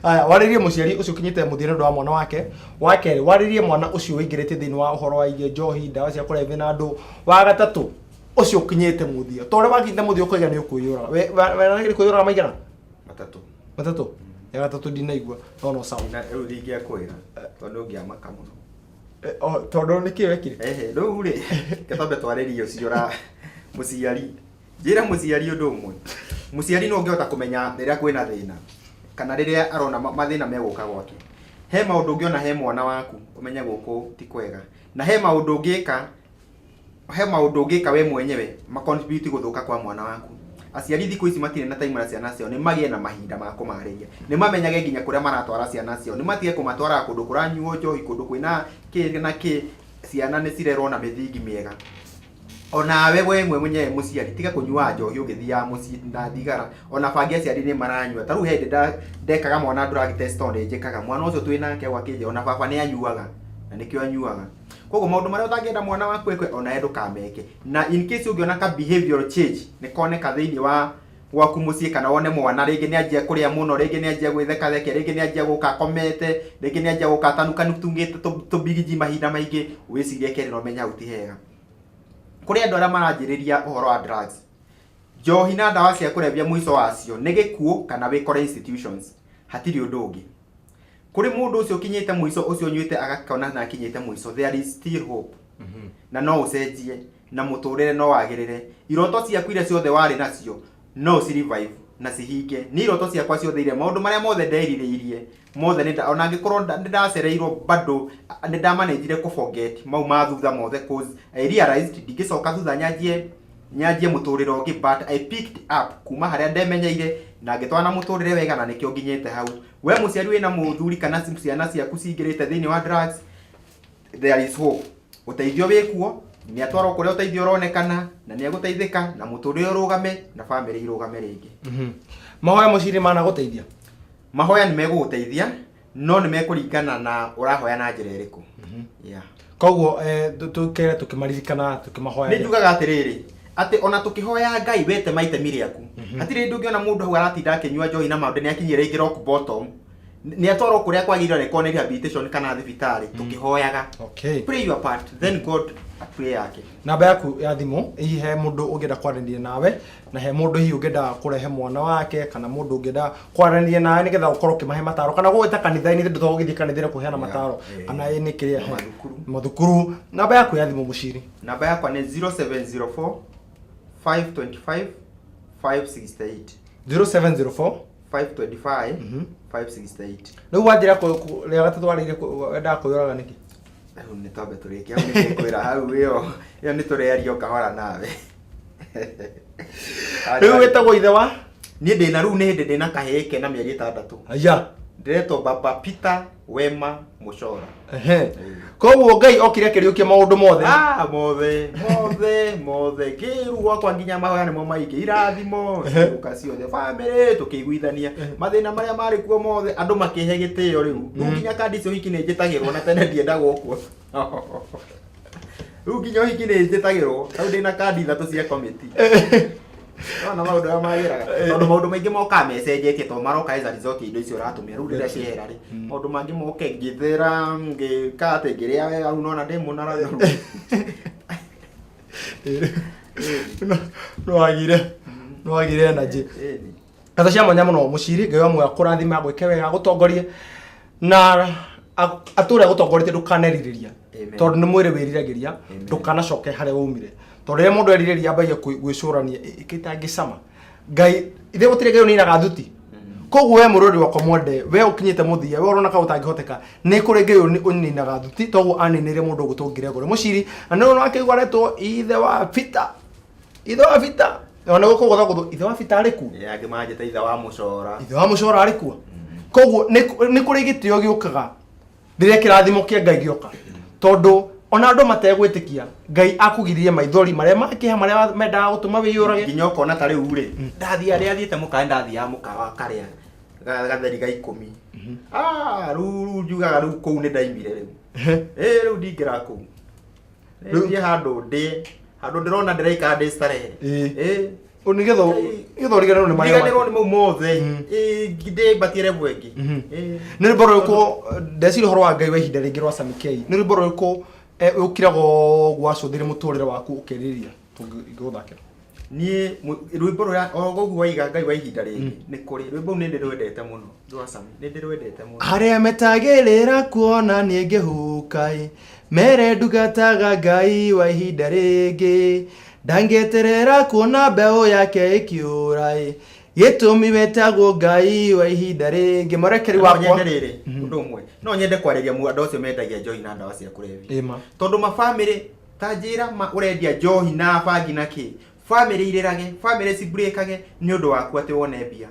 Warĩrie mũciari ũcio kinyĩte mũthia nĩ wa mwana wake. Wa kerĩ warĩrie mwana ũcio wĩingĩrĩte thĩinĩ wa ũhoro wa njohi ndawa cia kũrebia na andũ. Wa gatatũ ũcio kinyĩte mũthia tondũ wakinyĩte mũthia ũkoiga nĩ ũkũiyũra we nĩ kũiyũra maigana matatũ ya gatatũ ndinaigua no sawa na rĩu ndingĩakwĩra tondũ ũngĩamaka mũno tondũ nĩkĩ wekire rĩu rĩ gĩtombe twarĩrie ũcio mũciari njĩra mũciari ũndũ ũmwe mũciari no ũngĩhota kũmenya rĩrĩa kwĩna thĩna kana rĩrĩa arona mathĩna megũka gwake. He maũndũ ũngĩona he mwana waku ũmenye gũkũ ti kwega na he maũndũ ũngĩka he maundu ngika we mwenyewe ma contribute guthuka kwa mwana waku. Aciari thiku ici matire na time na ciana cio, ni magie na mahinda ma kumariria, ni mamenyage nginya kuria maratwara ciana cio, ni matige kumatwara kundu kuranyuo njohi, kundu kwina na ciana ni cirerwo na mithingi miega. Ona we mwenyewe muciari tiga kunyua njohi ugithia muci na thigara, ona bangi aciari ni maranyua. Taru hindi ndekaga mwana drug test onde njikaga mwana ucio twinake wakije ona baba ni anyuaga na nikio anyuaga. Koguo maundu maria utangienda mwana waku ekwe ona ndukameke, na in case ungiona ka behavioral change ni koneka thiini wa gwaku mucii, kana wone mwana ringi ni anjia kuria muno, ringi ni anjia gwitheka theke, ringi ni anjia guka komete, ringi ni anjia guka tanuka nutungite tubigiji mahinda maingi, wicirie keri no menya uti hega. Kuri andu aria maranjiriria uhoro wa drugs, njohi na ndawa cia kurebia mwico wacio ni gikuo kana wikore institutions, hatiri undu ungi. Kuri mundu ucio kinyite mwico ucio nyuite agakona na kinyite mwico, there is still hope. Na no ucenjie na muturire no wagirire. Iroto ciaku iria ciothe wari nacio no revive na cihinge. Ni iroto ciakwa ciothe iria maundu maria mothe ndeririirie mothe ni ona ngikorwo ndacereirwo bado ni ndamanejire ku forget mau mathutha mothe, cause I realized ndigicoka thutha nyanjie muturire ungi, but I picked up kuma haria ndemenyeire na ngitwana muturire wega na nikio nginyete hau. We muciari wina muthuri kana ciana ciaku cingirite thiini wa drugs, there is hope. Uteithio wikuo, ni atwaro kuria uteithio uronekana na ni aguteithika na muturire urugame na family irugame ringi. Mahoya muciri mana guteithia, mahoya ni meguguteithia no ni mekuringana na urahoya na njira iriku. Yeah. Koguo tukere tukimaririkana tukimahoya, ni njugaga atiriri ati ona tukihoya Ngai wete maite miriaku, atire ndungiona mundu hu aratinda akinyua njohi na maundu ni akinyire igi rock bottom, ni atwaro kuria kwagirira rekone rehabilitation kana thibitari tukihoyaga. Okay, pray your part, then God pray yake. Namba yaku ya thimu ihe mundu ungienda kwaranĩria nawe, na he mundu hi ungienda kurehe mwana wake, kana mundu ungienda kwaranĩria nawe nigetha ukorwo kimahe mataro, kana gwita kanitha-ini ndutogithie kanitha kuheana mataro, kana ni kiria mathukuru. Namba yaku ya thimu muciri? Namba yakwa ni 0704 525 568 0704 525 568. Riu wanjira ria gatatu warire wenda kuyuraga niki? Ni tambe turikia ni kwira hau iyo ni tureario kahora nawe. Riu wetagwo ithe wa ni ndina riu ni hindi ndina kaheke na mieri 6. Aya ndiretwo Baba Peter Wema Muchora. Koguo Ngai okire akiriukia maundu mothe mothe kiruwa kwa nginya mahoya nimo maiki irathimo ukaciothe family tukiguithania mathina maria mari kuo mothe andu makihe gitio riu nginya kandi cio hiki ni njitagirwo na tene ndiendagwo kuo riu nginya hiki ni njitagirwo tau ndina kandi 3 cia committee. Na maundu ya magiraga tondu maundu maingi moka mecenjetie to maroka as a result indo icio ratumia riu rira ciehera ri maundu mangi moke ngithira ngikate ngiria au nona ndi munara no agire energy kata cia mwanya muno muciri Ngai amwe akurathima gwike wega gutongorie na ature gutongorie ndukaneririria tondu ni mwire wiriragiria ndukanacoke haria waumire. Tore mundu eririria ambagia gwicurania ikitangicama Ngai ithe gutire Ngai uniraga thuti. Koguo we murori wa komode we ukinyite muthia we urona ka utangihoteka ni kuri Ngai uninaga thuti toguo aninire mundu gutungire gore muciri na no akigwaretwo ithe wa Peter ona gukugotha guthu ithe wa Peter ari ku ya ngimanjite ithe wa Muchora ari ku. Koguo ni kuri gitio giukaga riria kirathimo kia Ngai gioka tondu ona andu mategwitikia Ngai akugiririe maithori maria makiha maria mendaga gutuma wiyurage nginya ukona tari ure ndathia aria thiete mukae ndathia mukawa karia gatheri ga 10 ru njugaga ru kou ni ndaimire riu ru ndingira kou riu handu ndirona ndiraika ndi starehe unigetho rigano ni maria rigano ni mau mothe ngide batire bwengi ni riboro ko ndeciri horo wa Ngai wa ihinda ringi rwa Samikei ni riboro ko ukirago gwacuthire muturire waku ukiriria tungiguthakira ni rwimbo rwa ogogu waiga Ngai wa ihinda ringi ni kuri rwimbo ni ndirwendete muno rwa Sami ni ndirwendete muno haria metagirira kuona ni ngihukai mere ndugataga Ngai wa ihinda ringi ndangeterera kuona mbeo yake ikiurai gitumi wetagwo Ngai wa ihinda ringi marekeri wakwa undu umwe no nyende kwariria andu acio mendagia njohi na ndawa cia kulevya tondu ma family tanjira urendia njohi na bangi na ki family irerage family cibreakage ni undu waku ati wone mbia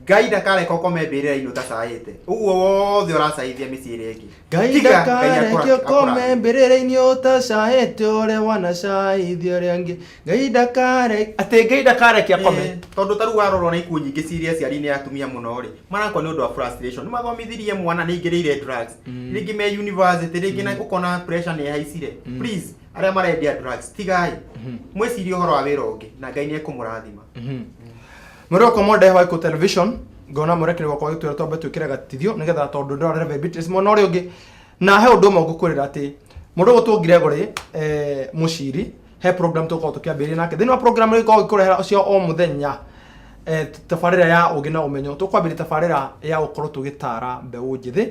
Ngai ndakareka ukome mbirira-inĩ utacaĩte ũguo wothe ũracaithia mĩciĩ ĩngĩ Ngai ndakareke ukome mbirira-inĩ utacaĩte ũrĩa wanacaithia ũrĩa angĩ Ngai ndakareke akome tondũ taru warorwo na ikuũ nyingĩ ciria aciari nĩ atumia mũno rĩ marakwo nĩ ũndũ wa frustration nĩ mathomithirie mwana nĩ ingĩrĩire drugs rĩngĩ me university rĩngĩ na ũkona pressure nĩ haicire please arĩa marendia drugs tigai mwĩcirie ũhoro wa wĩra ũngĩ na Ngai nĩ ekũmũrathima Muroko mode wa television ngona murekere wakwa gitwira tombe twikira gatithio nigetha tondu ndorere Beatrice mwana uri ungi na he undu mo ngukurira ati mundu gutungire gori muciri he program tuko tukiambiria nake thini wa program ri ko ikurehera cio o muthenya tafarira ya ugi na umenyo tukwambira tafarira ya ukorwo tugitara mbeu njithi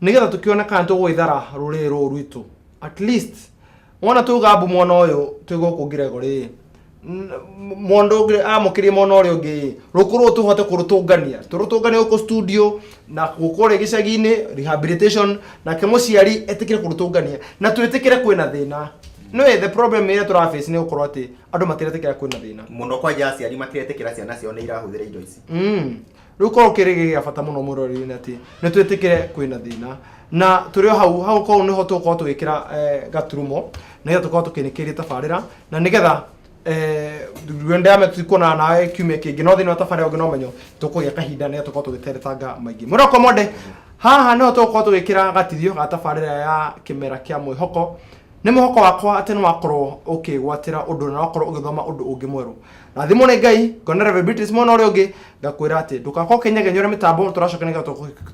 nigetha tukiona kana tugwithara ruri rwitu at least wona tugambu mwana uyu twigukungire gori mondo amukirie mona uri ungi rukurwo tuhote kurutungania uko studio na gukore gicagi-ini rehabilitation na kemuciari etikire kurutungania na twetikire kwina thina no the problem ire tura face ni ukorwo ati andu matiretikira kwina thina muno kwa aciari matiretikira ciana cio ni irahuthira indo ici ruko kirigi ya bata muno murori-ini ati ni twetikire kwina thina na turio hau ko ni ho tuko twikira gaturumo nigetha tuko tukinikiria tafarira na nigetha rwenda ametukona nawe kiumia kingi no thini wa tafarira ungi no menyo tukugia kahinda ne tuko tugiteretanga maingi muroko mode haha no tuko tugikira gatithio ga tafarira ya kimera kia mwihoko ni muhoko wakwa ati no wakorwo ukigwatira undu na wakorwo ugithoma undu ungi mweru na thimu ni Ngai ngonera Beatrice mwana uri ungi ngakwira ati ndukako kenyegenyore mitambo turacokana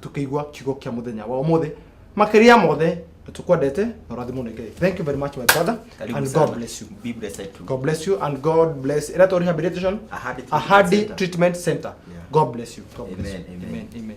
tukigwa kigo kia muthenya wa umuthi makiria mothe tukwendete na rathimu ni Ngai. Thank you very much my brother and God bless you. Be blessed too. God bless you and God bless Rehabilitation Ahadi Treatment Center. Yeah. God bless you. God bless you. Amen. Amen.